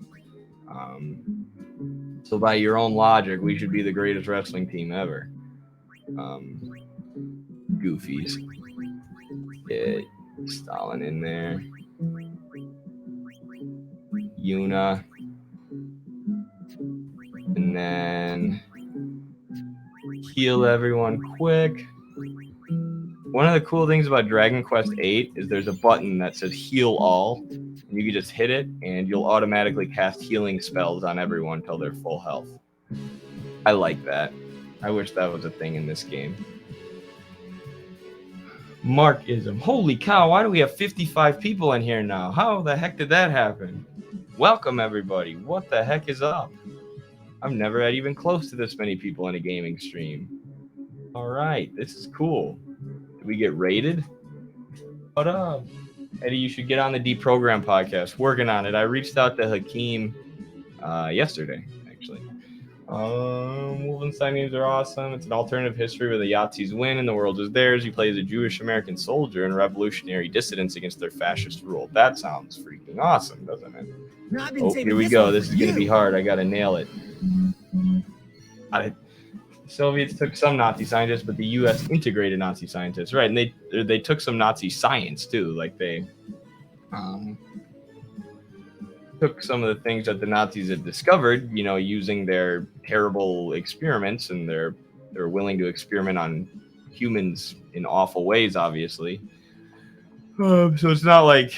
So by your own logic, we should be the greatest wrestling team ever. Goofies. Get Stalin in there. Yuna. And then heal everyone quick. One of the cool things about Dragon Quest VIII is there's a button that says heal all. And you can just hit it and you'll automatically cast healing spells on everyone until they're full health. I like that. I wish that was a thing in this game. Marxism. Holy cow, why do we have 55 people in here now? How the heck did that happen? Welcome, everybody. What the heck is up? I've never had even close to this many people in a gaming stream. All right, this is cool. Did we get raided? What up? Eddie, you should get on the Deprogram podcast. Working on it. I reached out to Hakeem yesterday, actually. Wolfenstein games are awesome. It's an alternative history where the Yazidis win and the world is theirs. You play as a Jewish American soldier in revolutionary dissidence against their fascist rule. That sounds freaking awesome, doesn't it? Oh, here we go. This is going to be hard. I got to nail it. The Soviets took some Nazi scientists, but the U.S. integrated Nazi scientists, right? And they took some Nazi science too. Like they took some of the things that the Nazis had discovered, you know, using their terrible experiments, and they're willing to experiment on humans in awful ways, obviously. So it's not like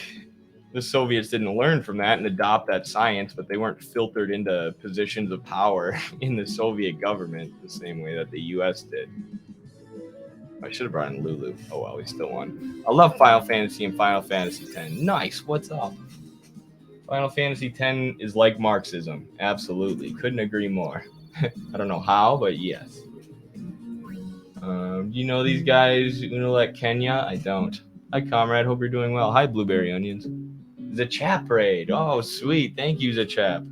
the Soviets didn't learn from that and adopt that science, but they weren't filtered into positions of power in the Soviet government the same way that the U.S. did. I should have brought in Lulu. Oh well, we still won. I love Final Fantasy and Final Fantasy X. Nice. What's up? Final Fantasy X is like Marxism. Absolutely. Couldn't agree more. I don't know how, but yes. Do you know these guys? Unalek Kenya? I don't. Hi, comrade. Hope you're doing well. Hi, Blueberry Onions. Zachap raid. Oh, sweet. Thank you, Zachap.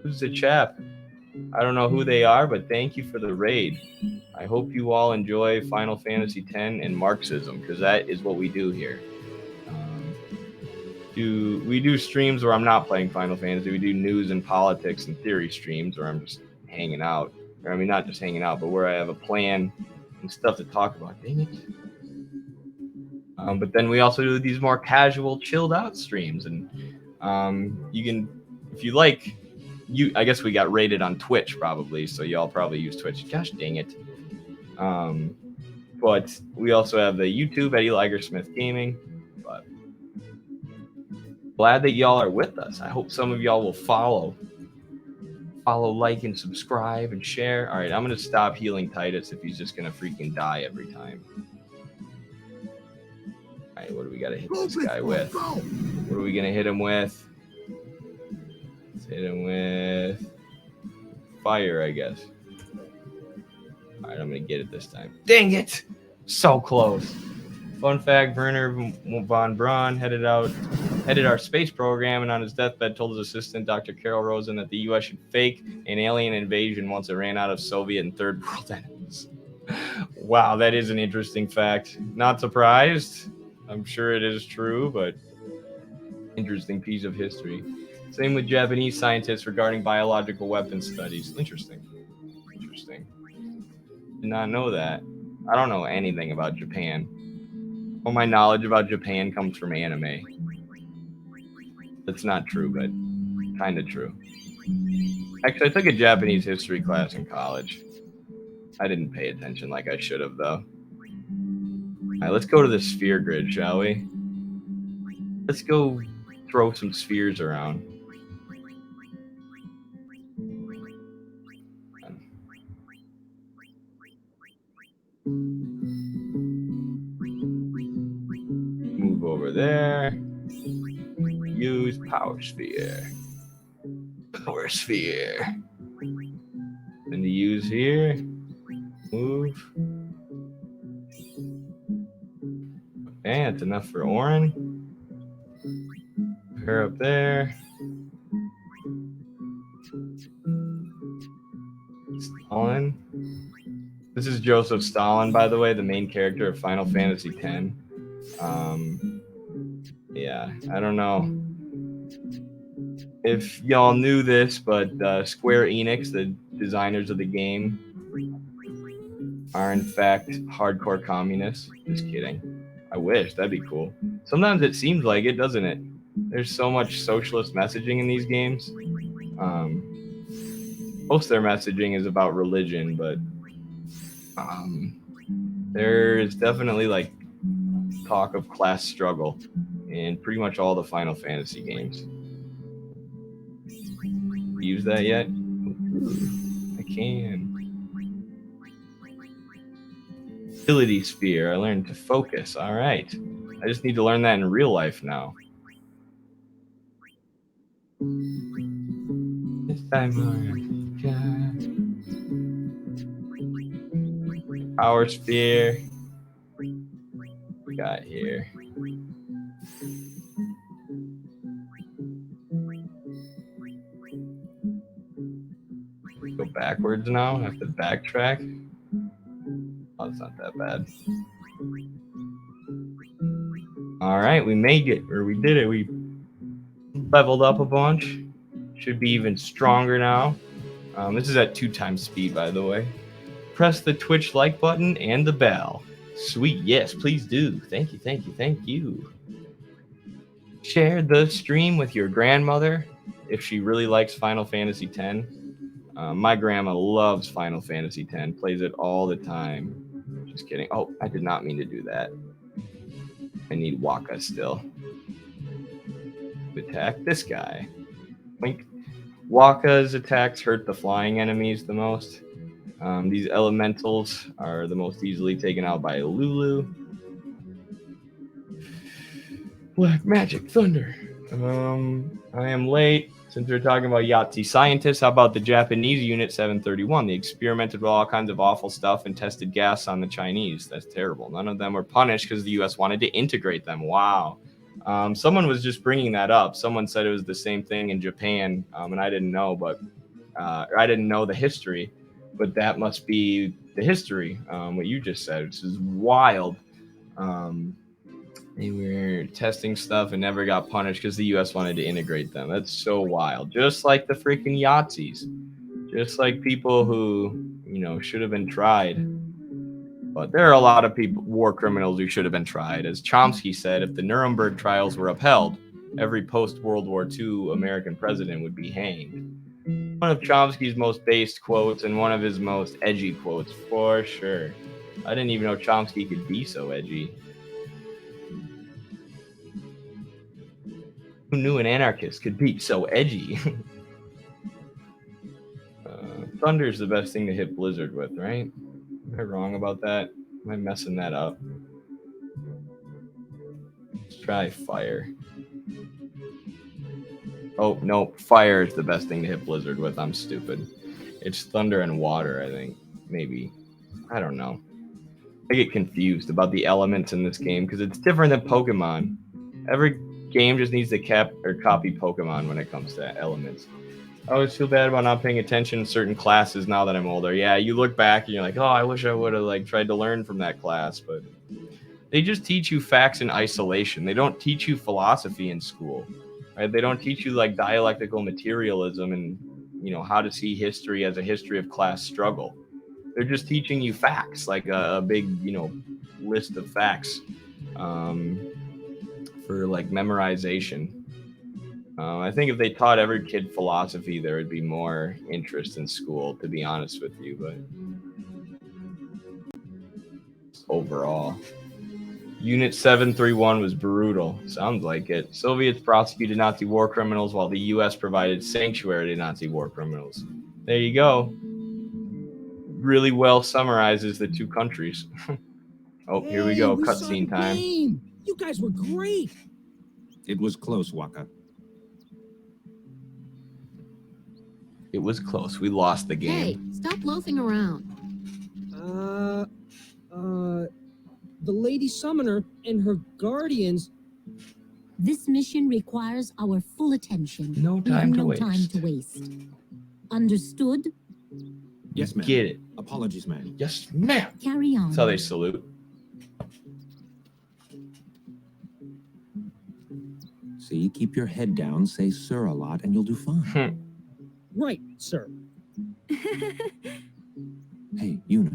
Who's Zachap? I don't know who they are, but thank you for the raid. I hope you all enjoy Final Fantasy X and Marxism, because that is what we do here. We do streams where I'm not playing Final Fantasy. We do news and politics and theory streams where I'm just hanging out. Or, I mean, not just hanging out, but where I have a plan and stuff to talk about. Dang it. But then we also do these more casual, chilled out streams. And you can, if you like, I guess we got rated on Twitch probably, so y'all probably use Twitch. Gosh dang it. But we also have the YouTube, Eddie Ligersmith Gaming. But glad that y'all are with us. I hope some of y'all will follow, like, and subscribe, and share. All right, I'm going to stop healing Titus if he's just going to freaking die every time. All right, what do we got to hit this guy with? What are we going to hit him with? Let's hit him with fire, I guess. All right, I'm going to get it this time. Dang it! So close. Fun fact, Werner von Braun headed our space program, and on his deathbed told his assistant, Dr. Carol Rosen, that the U.S. should fake an alien invasion once it ran out of Soviet and Third World enemies. Wow, that is an interesting fact. Not surprised. I'm sure it is true, but interesting piece of history. Same with Japanese scientists regarding biological weapons studies. Interesting. Did not know that. I don't know anything about Japan. All my knowledge about Japan comes from anime. That's not true, but kind of true. Actually, I took a Japanese history class in college. I didn't pay attention like I should have, though. All right, let's go to the sphere grid, shall we? Let's go throw some spheres around. Move over there. Use power sphere. Power sphere. And to use here. Move. Okay, that's enough for Orin. Her up there. Stalin. This is Joseph Stalin, by the way, the main character of Final Fantasy X. Yeah, I don't know if y'all knew this, but Square Enix, the designers of the game, are in fact hardcore communists. Just kidding. I wish. That'd be cool. Sometimes it seems like it, doesn't it? There's so much socialist messaging in these games. Most of their messaging is about religion, but there's definitely like talk of class struggle in pretty much all the Final Fantasy games. Use that yet? Ooh, I can. Ability sphere. I learned to focus. All right. I just need to learn that in real life now. This time power sphere. Got here. Go backwards now. I have to backtrack. Oh, it's not that bad. All right, we made it, or we did it. We leveled up a bunch. Should be even stronger now. This is at 2 times speed, by the way. Press the Twitch like button and the bell. Sweet, yes, please do. Thank you, thank you, thank you. Share the stream with your grandmother if she really likes Final Fantasy X. My grandma loves Final Fantasy X, plays it all the time. Just kidding. Oh, I did not mean to do that. I need Waka still. Attack this guy. Wink. Waka's attacks hurt the flying enemies the most. These elementals are the most easily taken out by Lulu. Black magic thunder. I am late. Since we're talking about Yahtzee scientists, how about the Japanese Unit 731? They experimented with all kinds of awful stuff and tested gas on the Chinese. That's terrible. None of them were punished because the U.S. wanted to integrate them. Wow. Someone was just bringing that up. Someone said it was the same thing in Japan, and I didn't know, but I didn't know the history. But that must be the history, what you just said, which is wild. They were testing stuff and never got punished because the U.S. wanted to integrate them. That's so wild. Just like the freaking Yahtzees. Just like people who, should have been tried. But there are a lot of people, war criminals who should have been tried. As Chomsky said, if the Nuremberg trials were upheld, every post-World War II American president would be hanged. One of Chomsky's most based quotes and one of his most edgy quotes, for sure. I didn't even know Chomsky could be so edgy. Who knew an anarchist could be so edgy? Thunder's the best thing to hit Blizzard with, right? Am I wrong about that? Am I messing that up? Let's try fire. Oh, no. Fire is the best thing to hit Blizzard with. I'm stupid. It's thunder and water, I think. Maybe. I don't know. I get confused about the elements in this game because it's different than Pokemon. Every game just needs to copy Pokemon when it comes to elements. I always feel bad about not paying attention to certain classes now that I'm older. Yeah, you look back and you're like, oh, I wish I would have tried to learn from that class, but they just teach you facts in isolation. They don't teach you philosophy in school, right? They don't teach you dialectical materialism and how to see history as a history of class struggle. They're just teaching you facts, like a big list of facts for memorization. I think if they taught every kid philosophy, there would be more interest in school, to be honest with you. But overall, Unit 731 was brutal. Sounds like it. Soviets prosecuted Nazi war criminals while the U.S. provided sanctuary to Nazi war criminals. There you go. Really well summarizes the two countries. Oh, here we go. Cutscene time. You guys were great. It was close, Waka. It was close. We lost the game. Hey, stop loafing around. The Lady Summoner and her guardians. This mission requires our full attention. No time to waste. Understood? Yes, ma'am. Get it. Apologies, ma'am. Yes, ma'am. Carry on. That's how they salute. See, keep your head down, say sir a lot, and you'll do fine. Right, sir. Hey, Una.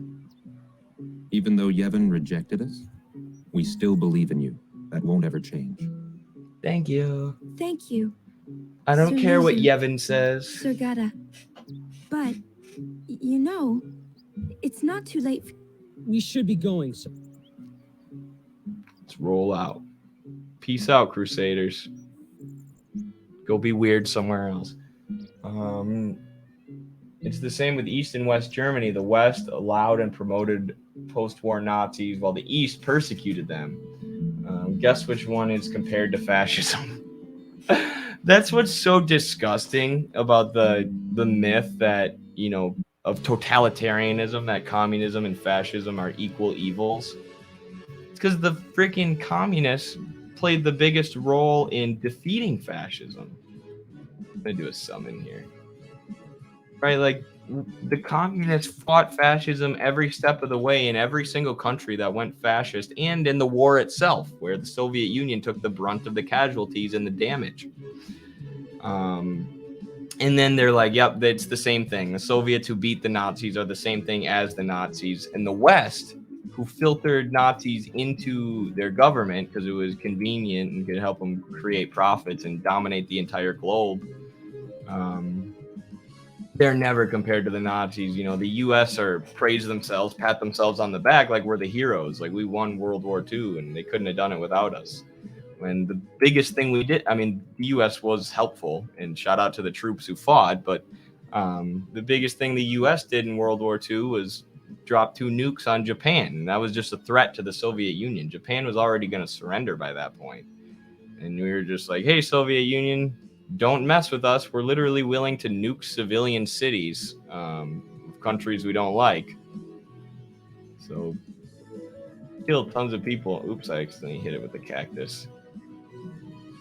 Even though Yevon rejected us, we still believe in you. That won't ever change. Thank you. Thank you, I don't Sir care what Loser. Yevon says. Sir Gata. But, you know, it's not too late. We should be going, sir. Let's roll out. Peace out, Crusaders. Go be weird somewhere else. It's the same with East and West Germany. The West allowed and promoted post-war Nazis, while the East persecuted them. Guess which one is compared to fascism? That's what's so disgusting about the myth that, you know, of totalitarianism, that communism and fascism are equal evils. It's because the freaking communists played the biggest role in defeating fascism. I'm gonna do a summon here. Right, like the communists fought fascism every step of the way in every single country that went fascist, and in the war itself, where the Soviet Union took the brunt of the casualties and the damage. And then they're like, yep, it's the same thing. The Soviets who beat the Nazis are the same thing as the Nazis. And the West, who filtered Nazis into their government because it was convenient and could help them create profits and dominate the entire globe, they're never compared to the Nazis. You know, the U.S. praise themselves, pat themselves on the back like we're the heroes. Like we won World War II and they couldn't have done it without us. When the biggest thing we did, I mean, the U.S. was helpful, and shout out to the troops who fought, but the biggest thing the U.S. did in World War II was drop 2 nukes on Japan, and that was just a threat to the Soviet Union. Japan was already going to surrender by that point, and we were just like, hey, Soviet Union, don't mess with us. We're literally willing to nuke civilian cities of countries we don't like. So, killed tons of people. Oops, I accidentally hit it with the cactus.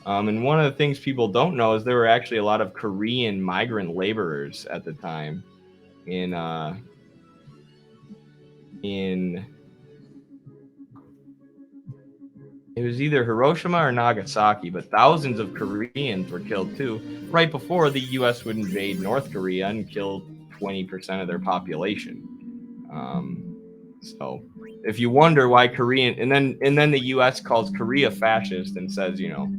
And one of the things people don't know is there were actually a lot of Korean migrant laborers at the time in it was either Hiroshima or Nagasaki, but thousands of Koreans were killed too, right before the U.S. would invade North Korea and kill 20% of their population. So if you wonder why Korean, and then the U.S. calls Korea fascist and says, you know,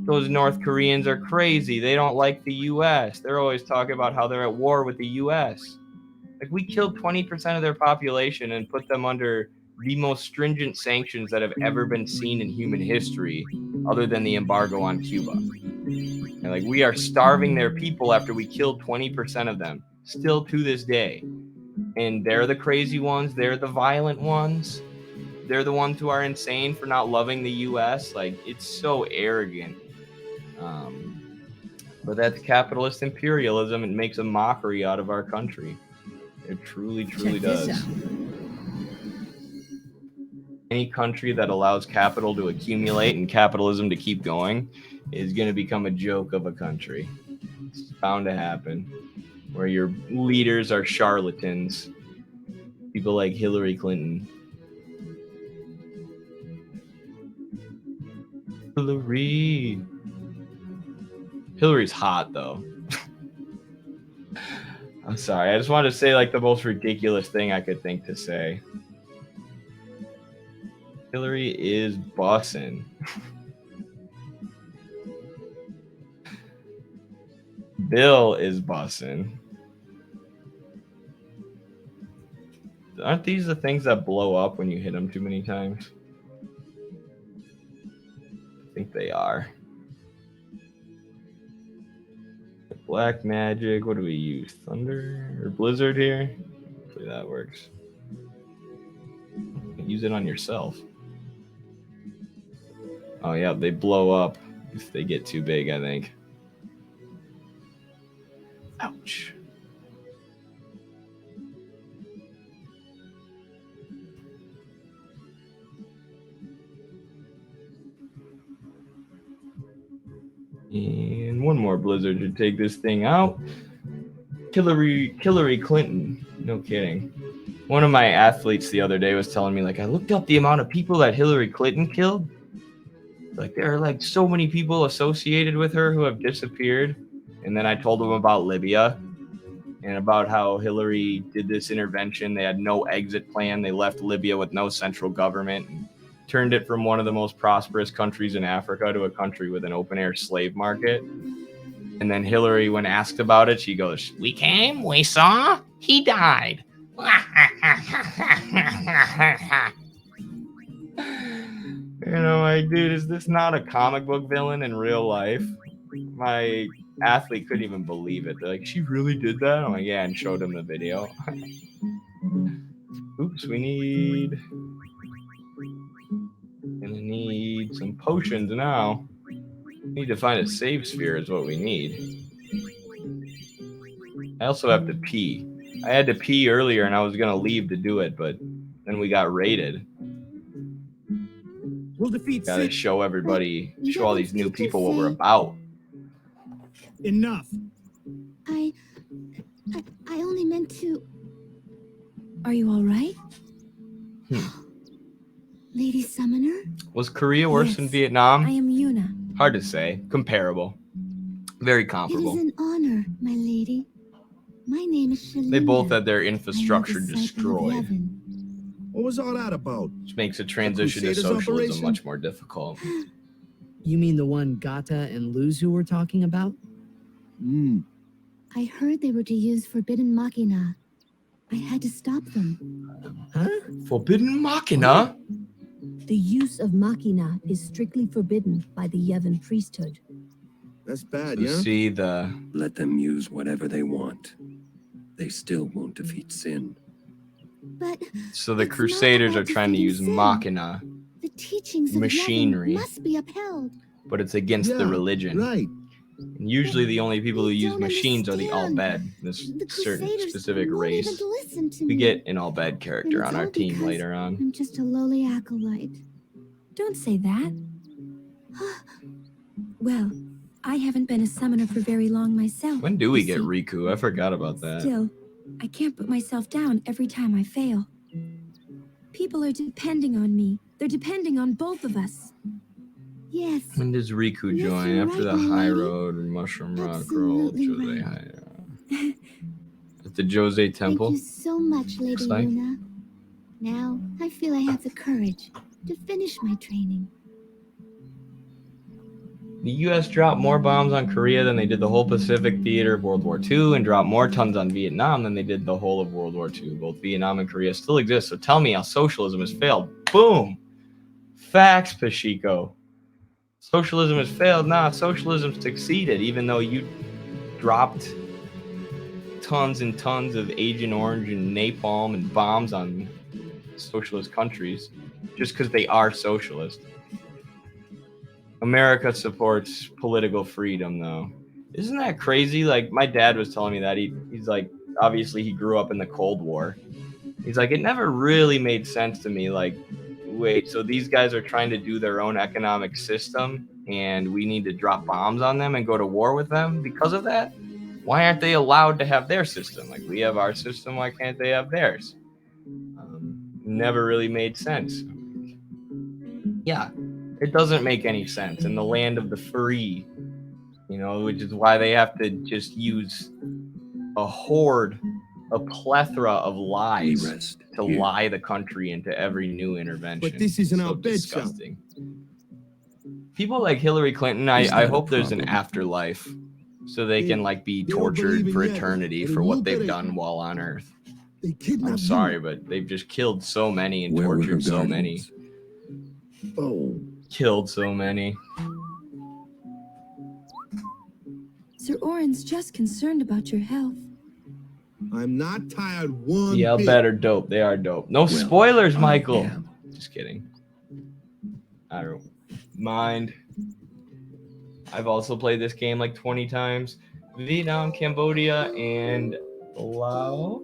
those North Koreans are crazy. They don't like the U.S. They're always talking about how they're at war with the U.S. Like, we killed 20% of their population and put them under the most stringent sanctions that have ever been seen in human history, other than the embargo on Cuba. And like, we are starving their people after we killed 20% of them, still to this day. And they're the crazy ones. They're the violent ones. They're the ones who are insane for not loving the U.S. Like, it's so arrogant. But that's capitalist imperialism. It makes a mockery out of our country. It truly, truly does. Any country that allows capital to accumulate and capitalism to keep going is going to become a joke of a country. It's bound to happen. Where your leaders are charlatans. People like Hillary Clinton. Hillary's hot, though. I'm sorry. I just wanted to say, like, the most ridiculous thing I could think to say. Hillary is bussin'. Bill is bussin'. Aren't these the things that blow up when you hit them too many times? I think they are. Black magic. What do we use? Thunder or blizzard here? Hopefully that works. Use it on yourself. Oh yeah, they blow up if they get too big, I think. Ouch. And one more blizzard to take this thing out. Hillary Clinton No kidding. One of my athletes the other day was telling me, like, I looked up the amount of people that Hillary Clinton killed. Like, there are like so many people associated with her who have disappeared. And then I told him about Libya and about how Hillary did this intervention. They had no exit plan. They left Libya with no central government and turned it from one of the most prosperous countries in Africa to a country with an open air slave market. And then Hillary, when asked about it, she goes, we came, we saw, he died. You know, like, dude, is this not a comic book villain in real life? My athlete couldn't even believe it. They're like, she really did that? I'm like, yeah, and showed him the video. Oops, we need some potions now. We need to find a save sphere is what we need. I also have to pee. I had to pee earlier and I was gonna leave to do it, but then we got raided. We'll defeat Gotta show everybody, show all these new people what we're about. Enough. I only meant to... Are you all right? Lady Summoner? Was Korea worse than Yes, Vietnam? I am Yuna. Hard to say. Comparable. Very It comparable. is an honor, my lady. My name is Shalina. They both had their I am a infrastructure disciple of destroyed, Yevon. What was all that about? which makes a transition to Crusaders socialism operation? much more difficult. You mean the one Gata and Luzu were talking about? I heard they were to use forbidden machina. I had to stop them. Huh? Forbidden Machina? The use of machina is strictly forbidden by the Yevon priesthood. That's bad, So yeah? see the... Let them use whatever they want. They still won't defeat sin. But So the it's not Crusaders about are trying to defeating use sin. Machina, The teachings of Machinery. Yevon must be upheld. but it's against the Yeah, religion. Right. And usually the only people who They use don't machines are the understand. Al-Bed, this The certain Crusaders specific won't race. even listen to We me. get an Al-Bed character And it's on our all team because later on. I'm just a lowly acolyte. Don't say that. Well, I haven't been a summoner for very long myself. When do we you get see. Riku? I forgot about that. Still, I can't put myself down every time I fail. People are depending on me. They're depending on both of us. Yes. When does Riku Yes, join? you're After right, the my High lady. Road and Mushroom Rock Roll, Absolutely Jose right. High. At the Jose Temple. Thank you so much, Lady Looks like. Luna. Now, I feel I have the courage to finish my training. The U.S. dropped more bombs on Korea than they did the whole Pacific theater of World War II, and dropped more tons on Vietnam than they did the whole of World War II. Both Vietnam and Korea still exist, so tell me how socialism has failed. Boom! Facts, Pashiko. Socialism has failed. Nah, socialism succeeded, even though you dropped tons and tons of Agent Orange and napalm and bombs on socialist countries just because they are socialist. America supports political freedom, though. Isn't that crazy? Like, my dad was telling me that. He's like, obviously, he grew up in the Cold War. He's like, it never really made sense to me. Like, wait, so these guys are trying to do their own economic system, and we need to drop bombs on them and go to war with them because of that? Why aren't they allowed to have their system? Like, we have our system, why can't they have theirs? Never really made sense. Yeah. It doesn't make any sense in the land of the free, you know, which is why they have to just use a plethora of lies to lie the country into every new intervention. But this isn't So our bed shop. disgusting. People like Hillary Clinton, I hope there's an afterlife so they can like be don't tortured believe for in Yevon, eternity and for you what they've better- done while on Earth. They kidnapped I'm sorry, but they've just killed so many and Where were her tortured so many. guardians? Oh. Killed so many. Sir Orin's just concerned about your health. I'm not tired one Yeah, bit. better dope. They are dope. No spoilers, Michael. Just kidding. I don't mind. I've also played this game like 20 times. Vietnam, Cambodia, and Laotian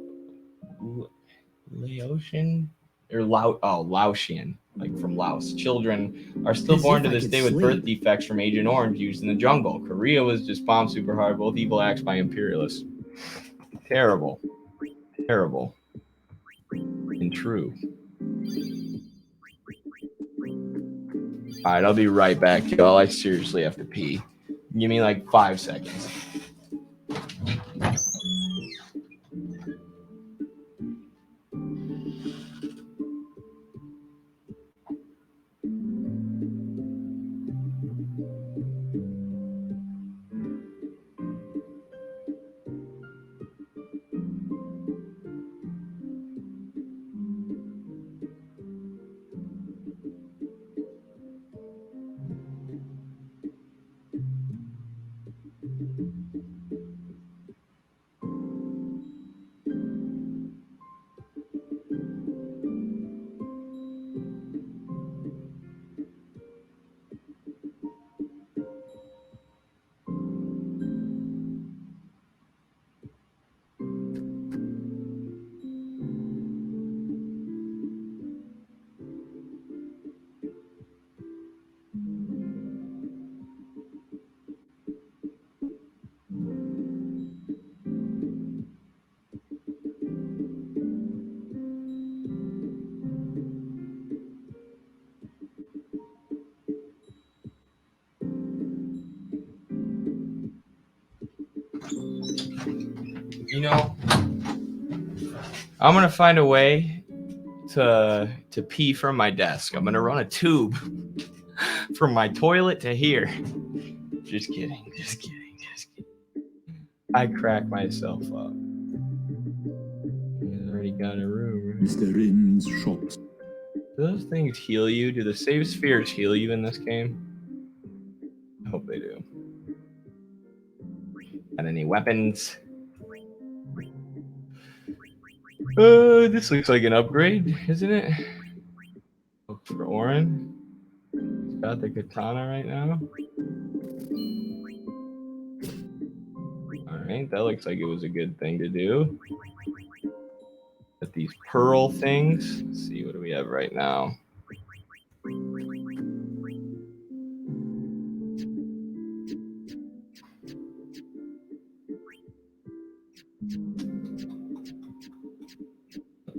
or Laotian, like from Laos. Children are still As born if to I this could day with sleep. birth defects from Agent Orange used in the jungle. Korea was just bombed super hard. Both evil acts by imperialists. Terrible. Terrible. And true. Alright, I'll be right back, y'all. I seriously have to pee. Give me like 5 seconds. You know, I'm gonna find a way to pee from my desk. I'm gonna run a tube from my toilet to here. Just kidding. I crack myself up. He's already got a room. Mr. In's shops. Do those things heal you? Do the save spheres heal you in this game? I hope they do. Got any weapons? This looks like an upgrade, isn't it? Look for Orin. He's got the katana right now. Alright, that looks like it was a good thing to do. But these pearl things, let's see, what do we have right now?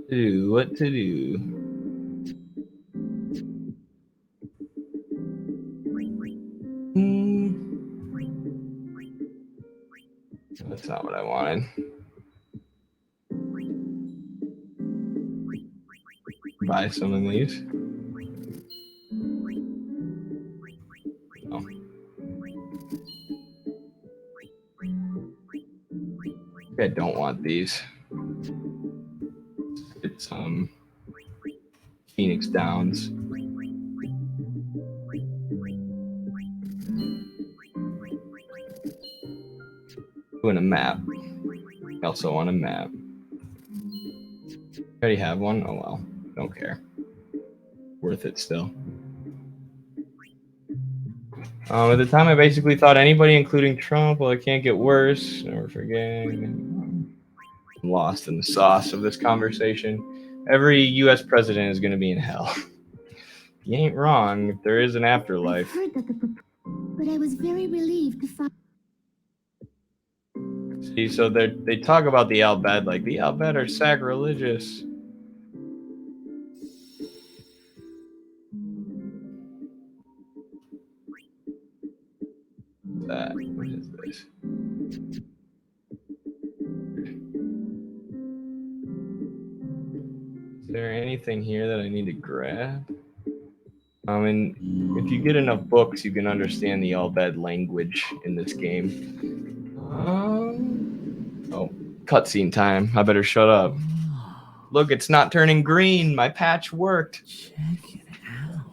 What to do? That's not what I wanted. Buy some of these. Oh. I don't want these. It's Phoenix Downs. Doing a map. I also want a map. I already have one. Oh well, don't care. Worth it still. At the time, I basically thought anybody, including Trump, well, it can't get worse. Never forget. I'm lost in the sauce of this conversation. Every U.S. president is going to be in hell. You ain't wrong. There is an afterlife. I've heard that but I was very relieved to find. See, so they talk about the Al-Bad like the Al-Bad are sacrilegious. What is this? Is there anything here that I need to grab? And if you get enough books, you can understand the Al-Bad language in this game. Oh, cutscene time. I better shut up. Look, it's not turning green. My patch worked. Check it out.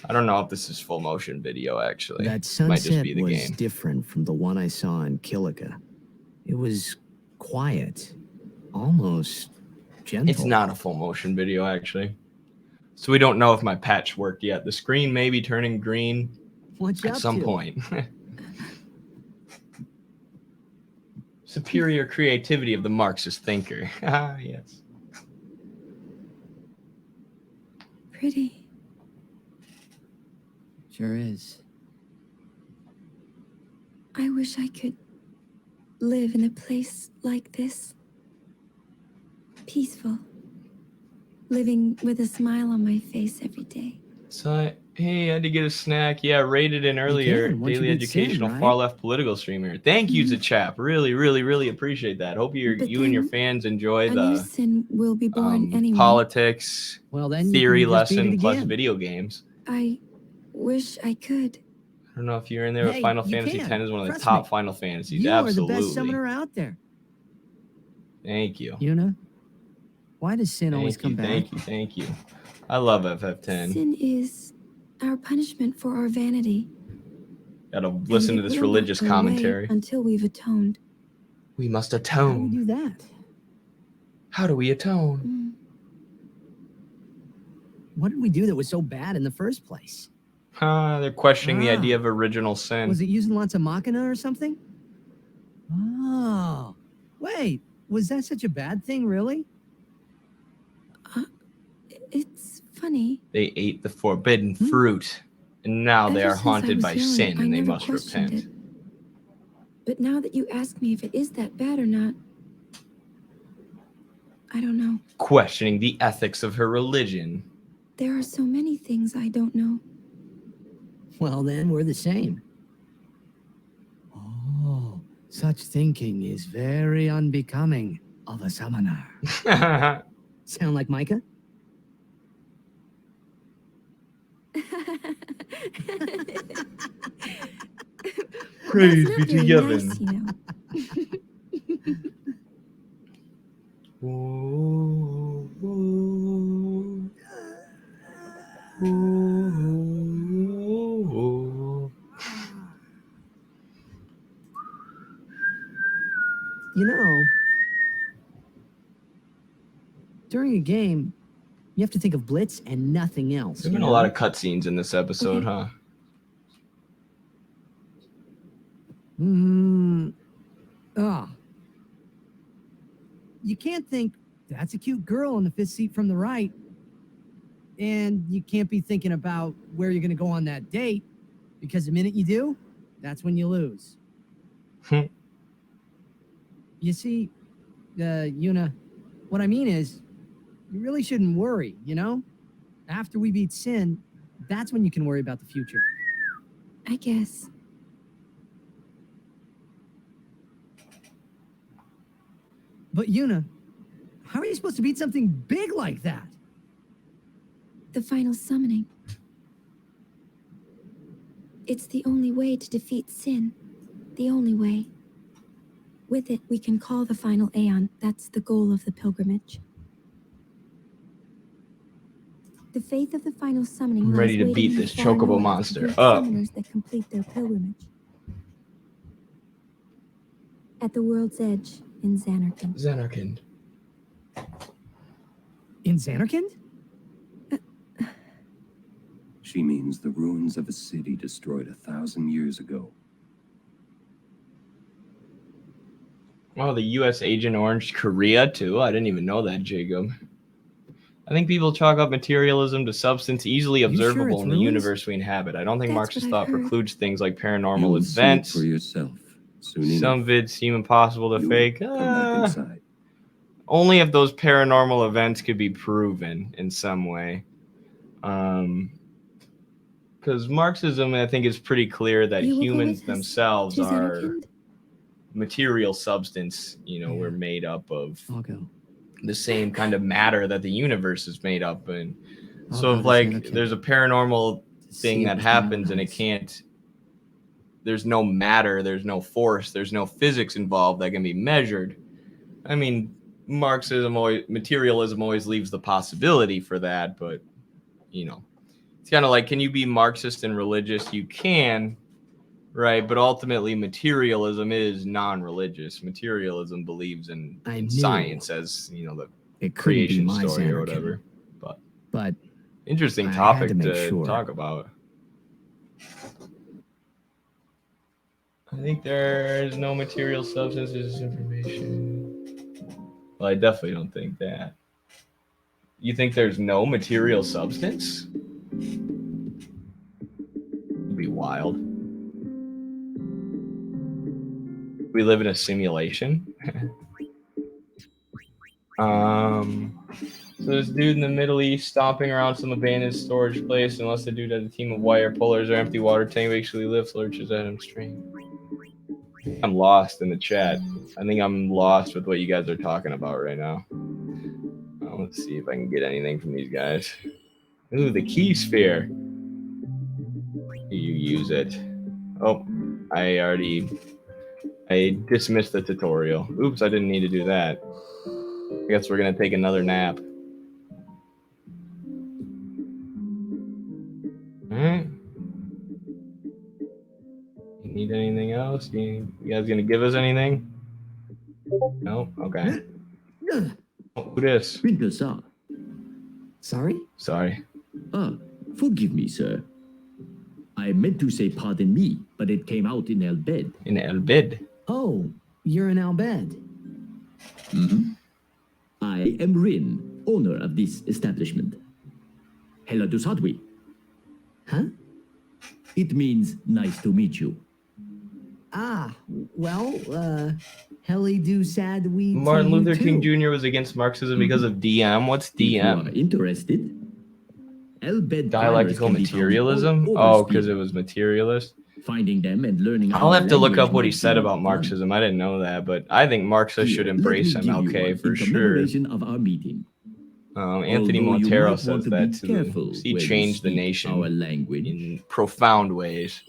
I don't know if this is full motion video, actually. That Might just sunset be the was game. different from the one I saw in Kilika. It was quiet, almost gentle. It's not a full motion video, actually. So we don't know if my patch worked yet. The screen may be turning green at some point. Superior creativity of the Marxist thinker. Ah, yes. Pretty. Sure is. I wish I could live in a place like this. Peaceful. Living with a smile on my face every day. So, hey, I had to get a snack. Yeah, rated in earlier. can, once you Daily beat sin, educational, right? far left political streamer. Thank you, Zachap. Really, really, really appreciate that. Hope But you and your then fans enjoy A new the sin will be born anyway. politics, Well, then theory you can just beat lesson it plus again. video games. I wish I could. I don't know if you're in there. But Hey, Final you Fantasy can. X is one of the Trust top me. Final Fantasies. You Absolutely. are the best summoner out there. Thank you. Yuna, why does sin always come back? Thank you. I love FF10. Sin is our punishment for our vanity. Gotta And listen to it this will not religious go away commentary. until we've atoned. We must How do we atone. do that? How do we atone? What did we do that was so bad in the first place? They're questioning the idea of original sin. Was it using lots of machina or something? Oh, wait, was that such a bad thing, really? It's funny. They ate the forbidden fruit, and now they Ever are since I haunted was by young, sin, I and they never must questioned repent. it. But now that you ask me if it is that bad or not, I don't know. Questioning the ethics of her religion. There are so many things I don't know. Well, then we're the same. Oh, such thinking is very unbecoming of a summoner. Sound like Micah? Praise That's be not to very Yevon. nice, you know. You know, during a game, you have to think of Blitz and nothing else. There's been a lot of cutscenes in this episode, huh? You can't think, that's a cute girl in the fifth seat from the right. And you can't be thinking about where you're going to go on that date, because the minute you do, that's when you lose. You see, Yuna, what I mean is, you really shouldn't worry, you know? After we beat sin, that's when you can worry about the future. I guess. But Yuna, how are you supposed to beat something big like that? The final summoning. It's the only way to defeat sin. The only way. With it, we can call the final Aeon. That's the goal of the pilgrimage. The faith of the final summoning. I'm ready to lies beat waiting this far chocobo north monster to greet up. Summoners that complete their pilgrimage. At the world's edge in Xanarkand. Xanarkand. In Xanarkand? She means the ruins of a city destroyed 1,000 years ago. Oh, the U.S. Agent Orange Korea, too? I didn't even know that, Jacob. I think people chalk up materialism to substance easily observable in the universe we inhabit. I don't think Marxist thought precludes things like paranormal events. See it for yourself. Some vids seem impossible to fake. Come back inside. Only if those paranormal events could be proven in some way. Because Marxism, I think, is pretty clear that humans themselves are material substance. You know, we're made up of the same kind of matter that the universe is made up in. So if like there's a paranormal thing that happens and it can't, there's no matter, there's no force, there's no physics involved that can be measured. I mean, materialism always leaves the possibility for that, but you know, it's kind of like, can you be Marxist and religious? You can, right? But ultimately, materialism is non-religious. Materialism believes in science as, you know, the creation story or whatever. But interesting topic to talk about. I think there's no material substance, there's just information. Well, I definitely don't think that. You think there's no material substance? It'd be wild. We live in a simulation. So this dude in the Middle East stomping around some abandoned storage place, unless the dude has a team of wire pullers or empty water tank, actually lifts, lurches at him stream. I'm lost in the chat. I think I'm lost with what you guys are talking about right now. Let's see if I can get anything from these guys. Ooh, the key sphere. You use it. Oh, I dismissed the tutorial. Oops, I didn't need to do that. I guess we're gonna take another nap. Alright. You need anything else? You guys gonna give us anything? No? Okay. Oh, who this? Winter, sir. Sorry? Sorry. Forgive me, sir. I meant to say pardon me, but it came out in El Bed. In El Bed? Oh, you're in Al Bed. Mm-hmm. I am Rin, owner of this establishment. Hela du Sadwi. Huh? It means nice to meet you. Ah, well, Helly do sad we. Martin Luther King Jr. was against Marxism because of DM. What's If you DM? are interested, El Bed Dialectical primers can be found materialism? all over Oh, because it Sphere. was materialist. Finding them and learning. I'll our have to look up language what he might said be about fun. Marxism. I didn't know that, but I think Marxists should Here, embrace let me give you MLK one for in sure. commemoration of our meeting. Anthony Although you Montero might says want to that be to careful me. He when you changed the speak nation our language. in profound ways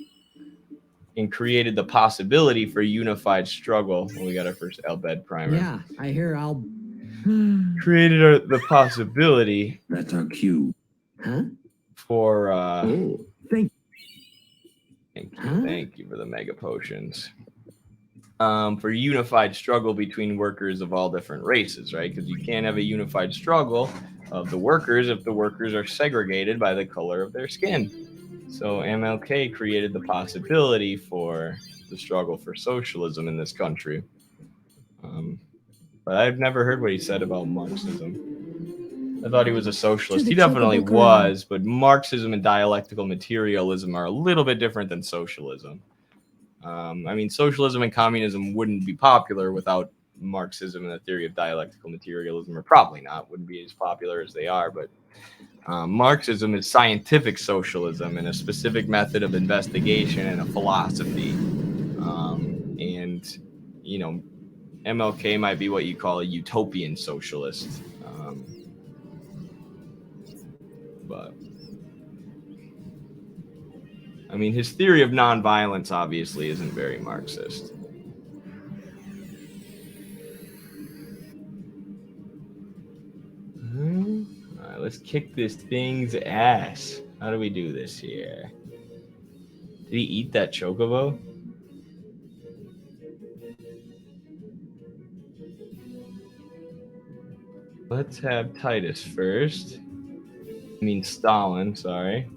and created the possibility for unified struggle. Well, we got our first Elbed primer. Yeah, I hear Al. Created the possibility. That's our cue. Huh? For Oh, thank you for the mega potions. For unified struggle between workers of all different races, right? Because you can't have a unified struggle of the workers if the workers are segregated by the color of their skin. So MLK created the possibility for the struggle for socialism in this country. But I've never heard what he said about Marxism. I thought he was a socialist. He definitely was, but Marxism and dialectical materialism are a little bit different than socialism. I mean, socialism and communism wouldn't be popular without Marxism and the theory of dialectical materialism, or probably not, wouldn't be as popular as they are. But Marxism is scientific socialism and a specific method of investigation and a philosophy. And, you know, MLK might be what you call a utopian socialist. But I mean, his theory of nonviolence obviously isn't very Marxist. All right, let's kick this thing's ass. How do we do this here? Did he eat that chocobo? Let's have Titus first. I mean Stalin, sorry.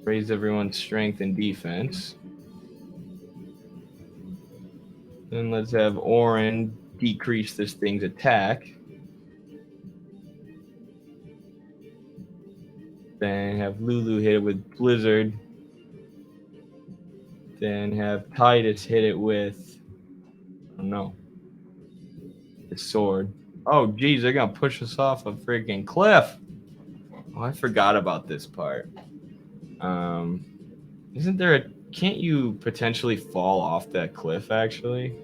Raise everyone's strength and defense. Then let's have Oren decrease this thing's attack. Then have Lulu hit it with Blizzard. Then have Titus hit it with, I don't know, the sword. Oh, geez, they're going to push us off a freaking cliff. Oh, I forgot about this part. Isn't there a... Can't you potentially fall off that cliff, actually?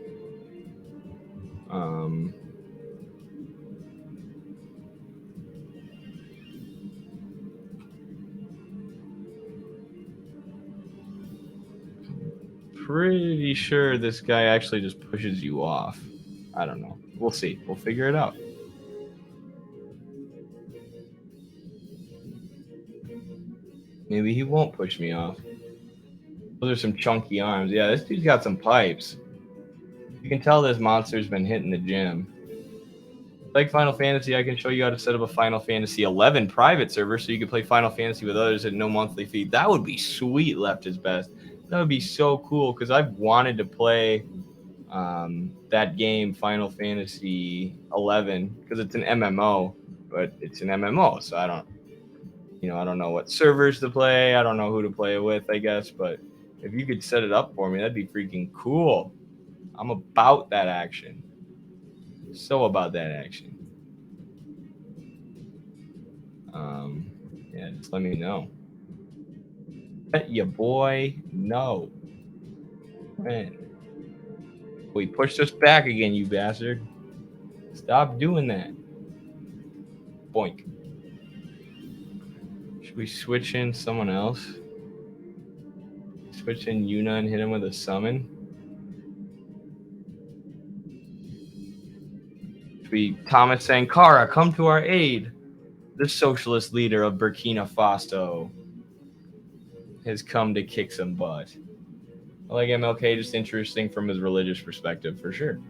Pretty sure this guy actually just pushes you off. I don't know. We'll see. We'll figure it out. Maybe he won't push me off. Those are some chunky arms. Yeah, this dude's got some pipes. You can tell this monster's been hitting the gym. Like Final Fantasy, I can show you how to set up a Final Fantasy 11 private server so you can play Final Fantasy with others at no monthly fee. That would be sweet, Left is Best. That would be so cool because I've wanted to play that game, Final Fantasy 11, because it's an MMO, but it's an MMO, so I don't know what servers to play. I don't know who to play it with, I guess, but If you could set it up for me, that'd be freaking cool. I'm about that action. So about that action. Yeah, just let me know. Let your boy know. Man. We pushed us back again, you bastard. Stop doing that. Boink. Should we switch in someone else? Switch in Yuna and hit him with a summon? Should we Thomas Sankara, come to our aid. The socialist leader of Burkina Faso has come to kick some butt. I like MLK, just interesting from his religious perspective, for sure.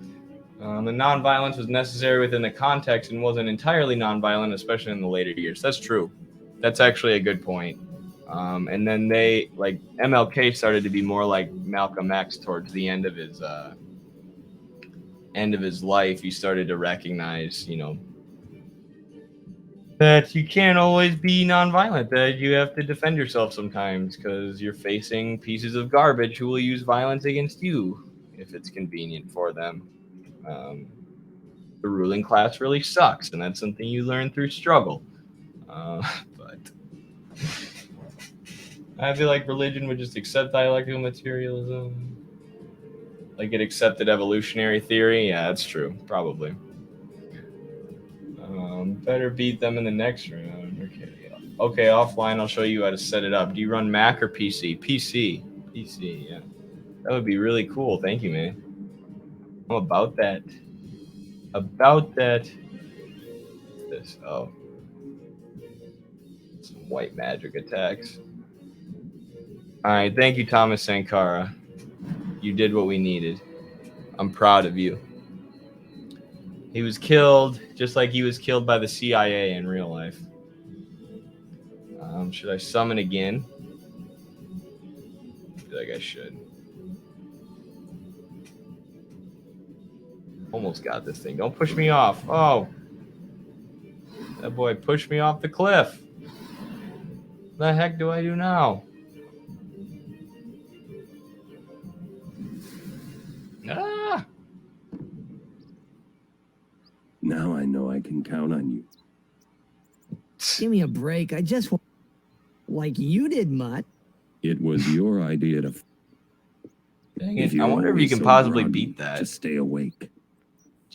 The nonviolence was necessary within the context and wasn't entirely nonviolent, especially in the later years. That's true. That's actually a good point. And then they, like, MLK started to be more like Malcolm X towards the end of his life. He started to recognize, you know, that you can't always be nonviolent, that you have to defend yourself sometimes because you're facing pieces of garbage who will use violence against you if it's convenient for them. The ruling class really sucks, and that's something you learn through struggle. But I feel like religion would just accept dialectical materialism. Like it accepted evolutionary theory. Yeah, that's true. Probably. Better beat them in the next round. Okay, offline, I'll show you how to set it up. Do you run Mac or PC? PC, yeah. That would be really cool. Thank you, man. I'm about that. This, oh. Some white magic attacks. All right, thank you, Thomas Sankara. You did what we needed. I'm proud of you. He was killed just like he was killed by the CIA in real life. Should I summon again? I feel like I should. Almost got this thing. Don't push me off. Oh. That boy pushed me off the cliff. What the heck do I do now? Ah! Now I know I can count on you. Give me a break. I just want... Like you did, Mutt. It was your idea to... Dang it. I wonder if you can possibly beat that. Just stay awake. Do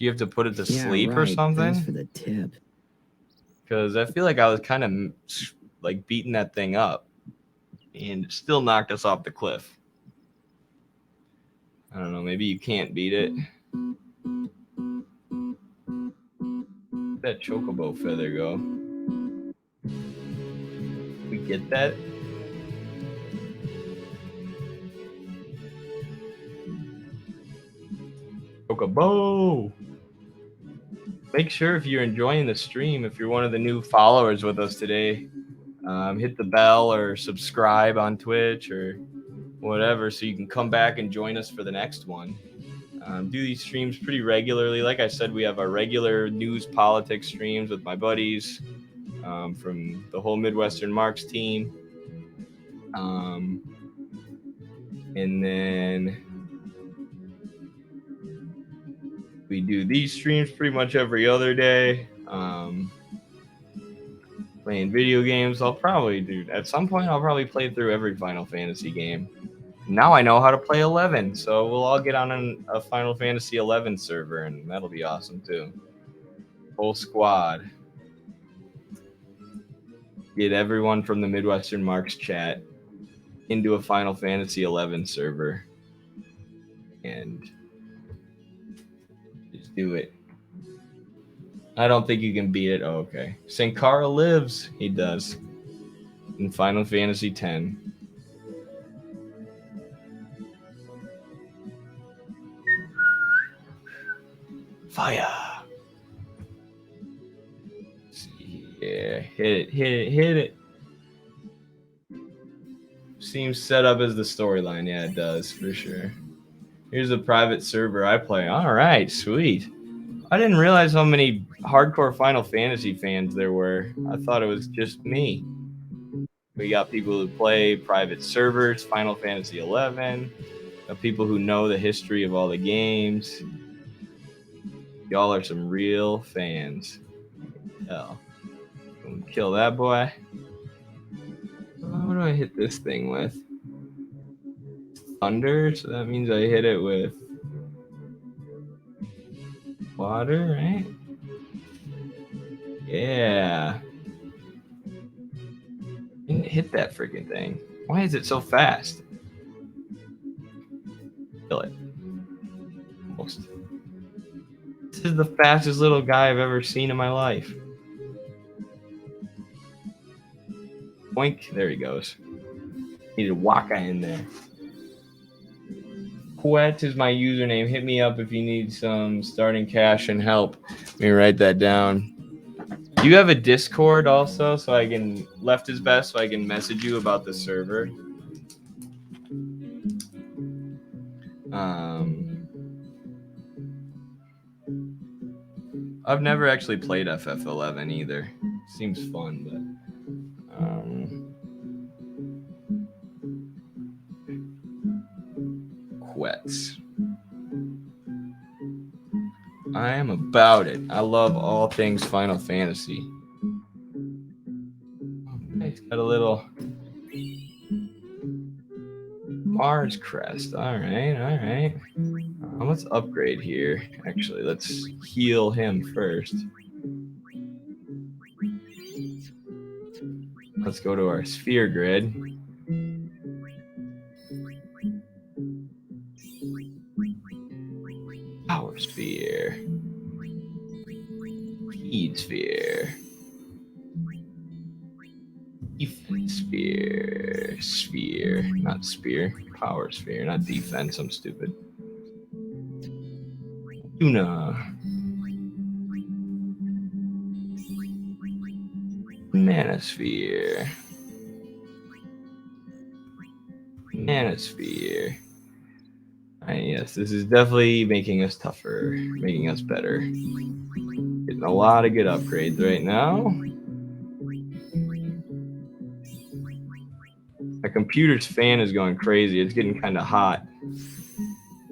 you have to put it to sleep or something? Thanks for the tip. Because I feel like I was kind of like beating that thing up and it still knocked us off the cliff. I don't know. Maybe you can't beat it. Where'd that chocobo feather go? We get that? Chocobo! Make sure if you're enjoying the stream, if you're one of the new followers with us today, hit the bell or subscribe on Twitch or whatever so you can come back and join us for the next one. Do these streams pretty regularly. Like I said, we have our regular news politics streams with my buddies from the whole Midwestern Marx team. And then we do these streams pretty much every other day. Playing video games. At some point, I'll probably play through every Final Fantasy game. Now I know how to play 11, so we'll all get on a Final Fantasy 11 server, and that'll be awesome too. Whole squad. Get everyone from the Midwestern Marx chat into a Final Fantasy 11 server, and just do it. I don't think you can beat it. Oh, okay. Sankara lives. He does. In Final Fantasy X. Fire. Yeah, hit it. Seems set up as the storyline. Yeah, it does, for sure. Here's a private server I play. All right, sweet. I didn't realize how many hardcore Final Fantasy fans there were. I thought it was just me. We got people who play private servers, Final Fantasy 11. Got people who know the history of all the games. Y'all are some real fans. Hell. Kill that boy. What do I hit this thing with? Thunder, so that means I hit it with water, right? Yeah. Didn't hit that freaking thing. Why is it so fast? Kill it. Almost. This is the fastest little guy I've ever seen in my life. Boink. There he goes. Needed Waka in there. Quet is my username. Hit me up if you need some starting cash and help. Let me write that down. Do you have a Discord also, so I can left is best, so I can message you about the server? I've never actually played FF11 either. Seems fun, but Quets. I am about it. I love all things Final Fantasy. It's got a little Mars crest. All right. Let's upgrade here. Actually, let's heal him first. Let's go to our sphere grid. Power sphere. Heat sphere. Defense sphere. Sphere. Not spear. Power sphere. Not defense. I'm stupid. Tuna. Manosphere. Manosphere. Yes, this is definitely making us tougher, making us better. Getting a lot of good upgrades right now. My computer's fan is going crazy. It's getting kind of hot.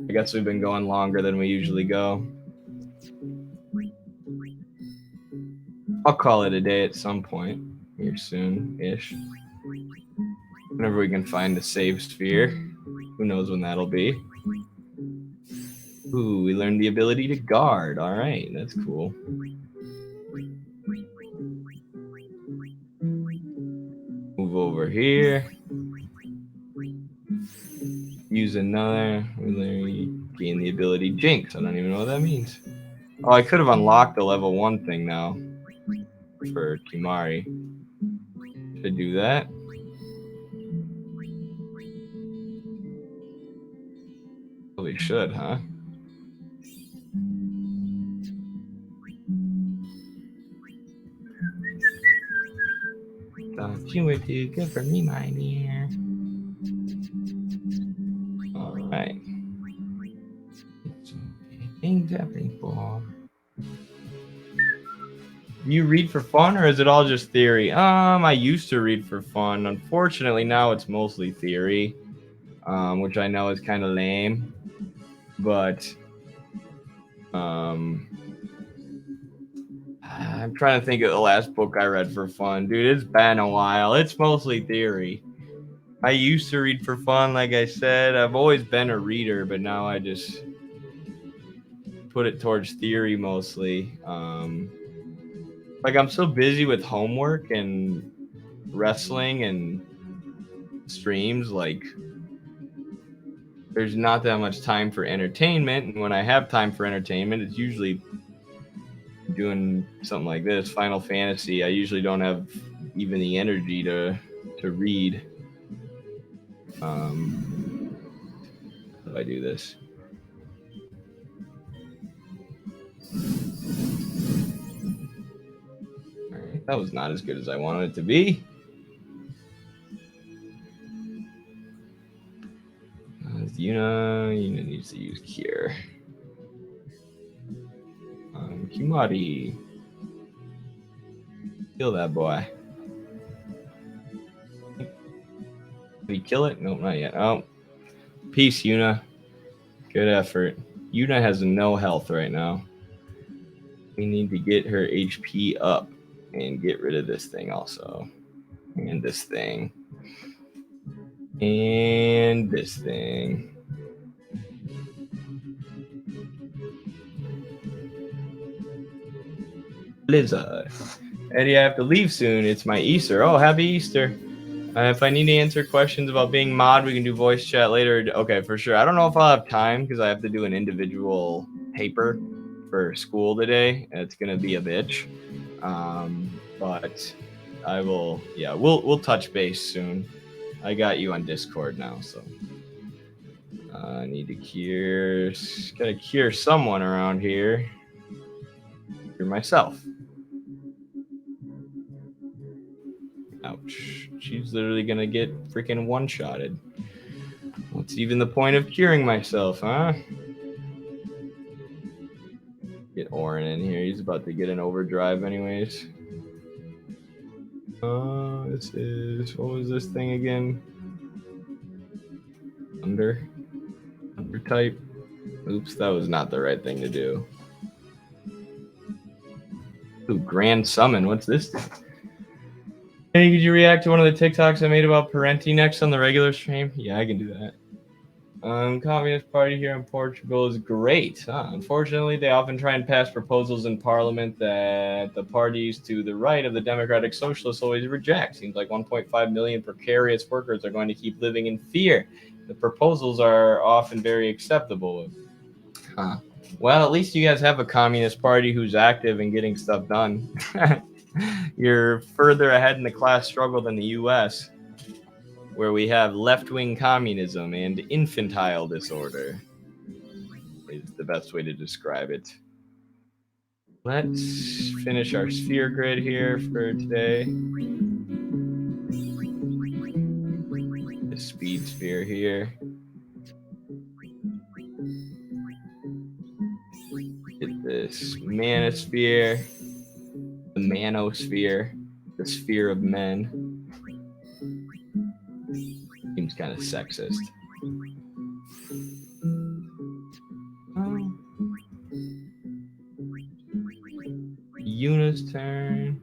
I guess we've been going longer than we usually go. I'll call it a day at some point here soon-ish. Whenever we can find a save sphere. Who knows when that'll be. Ooh, we learned the ability to guard. All right, that's cool. Move over here. Use another. We gain the ability Jinx. I don't even know what that means. Oh, I could have unlocked the level 1 thing now for Kimari. Should I do that? Probably should, huh? Thought you would do good for me, my dear. Alright. Things happening for. Do you read for fun or is it all just theory? I used to read for fun. Unfortunately, now it's mostly theory, which I know is kind of lame. But I'm trying to think of the last book I read for fun. Dude, it's been a while. It's mostly theory. I used to read for fun, like I said. I've always been a reader, but now I just put it towards theory mostly. Like I'm so busy with homework and wrestling and streams, like there's not that much time for entertainment. And when I have time for entertainment, it's usually doing something like this, Final Fantasy. I usually don't have even the energy to read. How do I do this? All right, that was not as good as I wanted it to be. Yuna needs to use Cure. Kimari. Kill that boy. we kill it? Nope, not yet. Oh, peace, Yuna. Good effort. Yuna has no health right now. We need to get her HP up and get rid of this thing also. And this thing. And this thing. Blizzard. Eddie, I have to leave soon. It's my Easter. Oh, happy Easter. If I need to answer questions about being mod, we can do voice chat later. Okay, for sure. I don't know if I'll have time because I have to do an individual paper for school today. It's going to be a bitch. But I will, yeah, we'll touch base soon. I got you on Discord now, so I need to gotta cure someone around here. Cure myself. Ouch. She's literally gonna get freaking one-shotted. What's even the point of curing myself, huh? Get Orin in here. He's about to get an overdrive anyways. This is, what was this thing again? Under type. Oops, that was not the right thing to do. Ooh, Grand Summon. What's this thing? Hey, could you react to one of the TikToks I made about Parenti next on the regular stream? Yeah, I can do that. Communist Party here in Portugal is great. Unfortunately, they often try and pass proposals in Parliament that the parties to the right of the Democratic Socialists always reject. Seems like 1.5 million precarious workers are going to keep living in fear. The proposals are often very acceptable. Well, at least you guys have a Communist Party who's active and getting stuff done. You're further ahead in the class struggle than the U.S., where we have left-wing communism and infantile disorder, is the best way to describe it. Let's finish our sphere grid here for today. The speed sphere here. Get this manosphere, the manosphere, the sphere of men. Seems kind of sexist. Yuna's turn.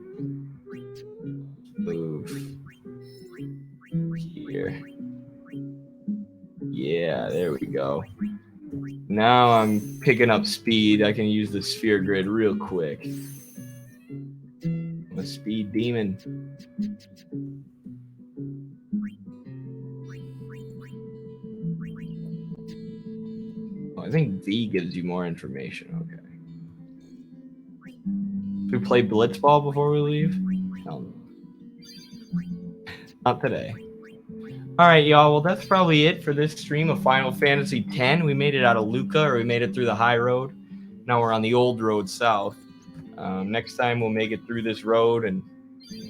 Move. Here. Yeah, there we go. Now I'm picking up speed. I can use the sphere grid real quick. I'm a speed demon. I think V gives you more information. Okay. Should we play Blitzball before we leave? Hell no. Not today. All right, y'all. Well, that's probably it for this stream of Final Fantasy X. We made it out of Luca, or we made it through the high road. Now we're on the old road south. Next time we'll make it through this road and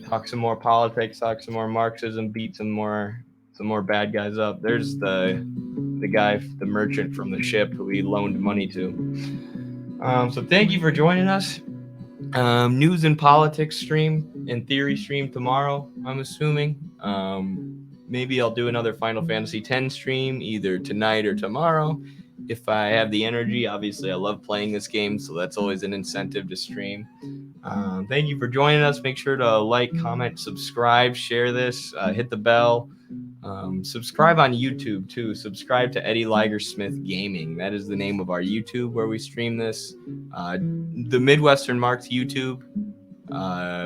talk some more politics, talk some more Marxism, beat some more bad guys up. There's the guy, the merchant from the ship who we loaned money to. So thank you for joining us. News and politics stream and theory stream tomorrow, I'm assuming. Maybe I'll do another Final Fantasy X stream either tonight or tomorrow if I have the energy. Obviously, I love playing this game, so that's always an incentive to stream. Thank you for joining us. Make sure to like, comment, subscribe, share this, hit the bell. Subscribe on YouTube too. Subscribe to Eddie Ligersmith Gaming. That is the name of our YouTube where we stream this. The Midwestern Marks YouTube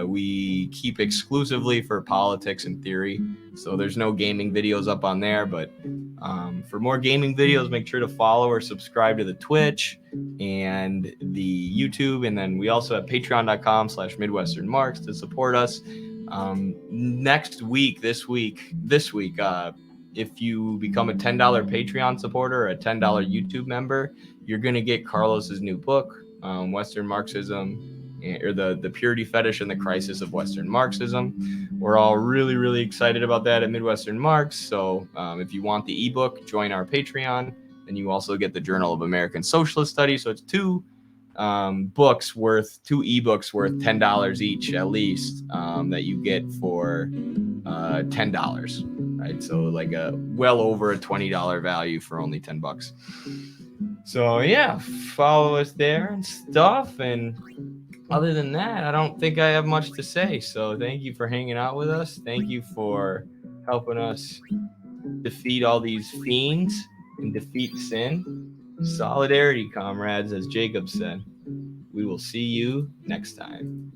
we keep exclusively for politics and theory, so there's no gaming videos up on there, but for more gaming videos, make sure to follow or subscribe to the Twitch and the YouTube, and then we also have patreon.com/midwesternmarks to support us. This week, if you become a $10 Patreon supporter or a $10 YouTube member, you're going to get Carlos's new book, Western Marxism, or the Purity Fetish and the Crisis of Western Marxism. We're all really, really excited about that at Midwestern Marx. So if you want the ebook, join our Patreon. Then you also get the Journal of American Socialist Studies. So it's two ebooks worth $10 each at least that you get for $10. right? So like well over a $20 value for only $10. So yeah, follow us there and stuff. And other than that, I don't think I have much to say. So thank you for hanging out with us. Thank you for helping us defeat all these fiends and defeat sin. Solidarity, comrades, as Jacob said. We will see you next time.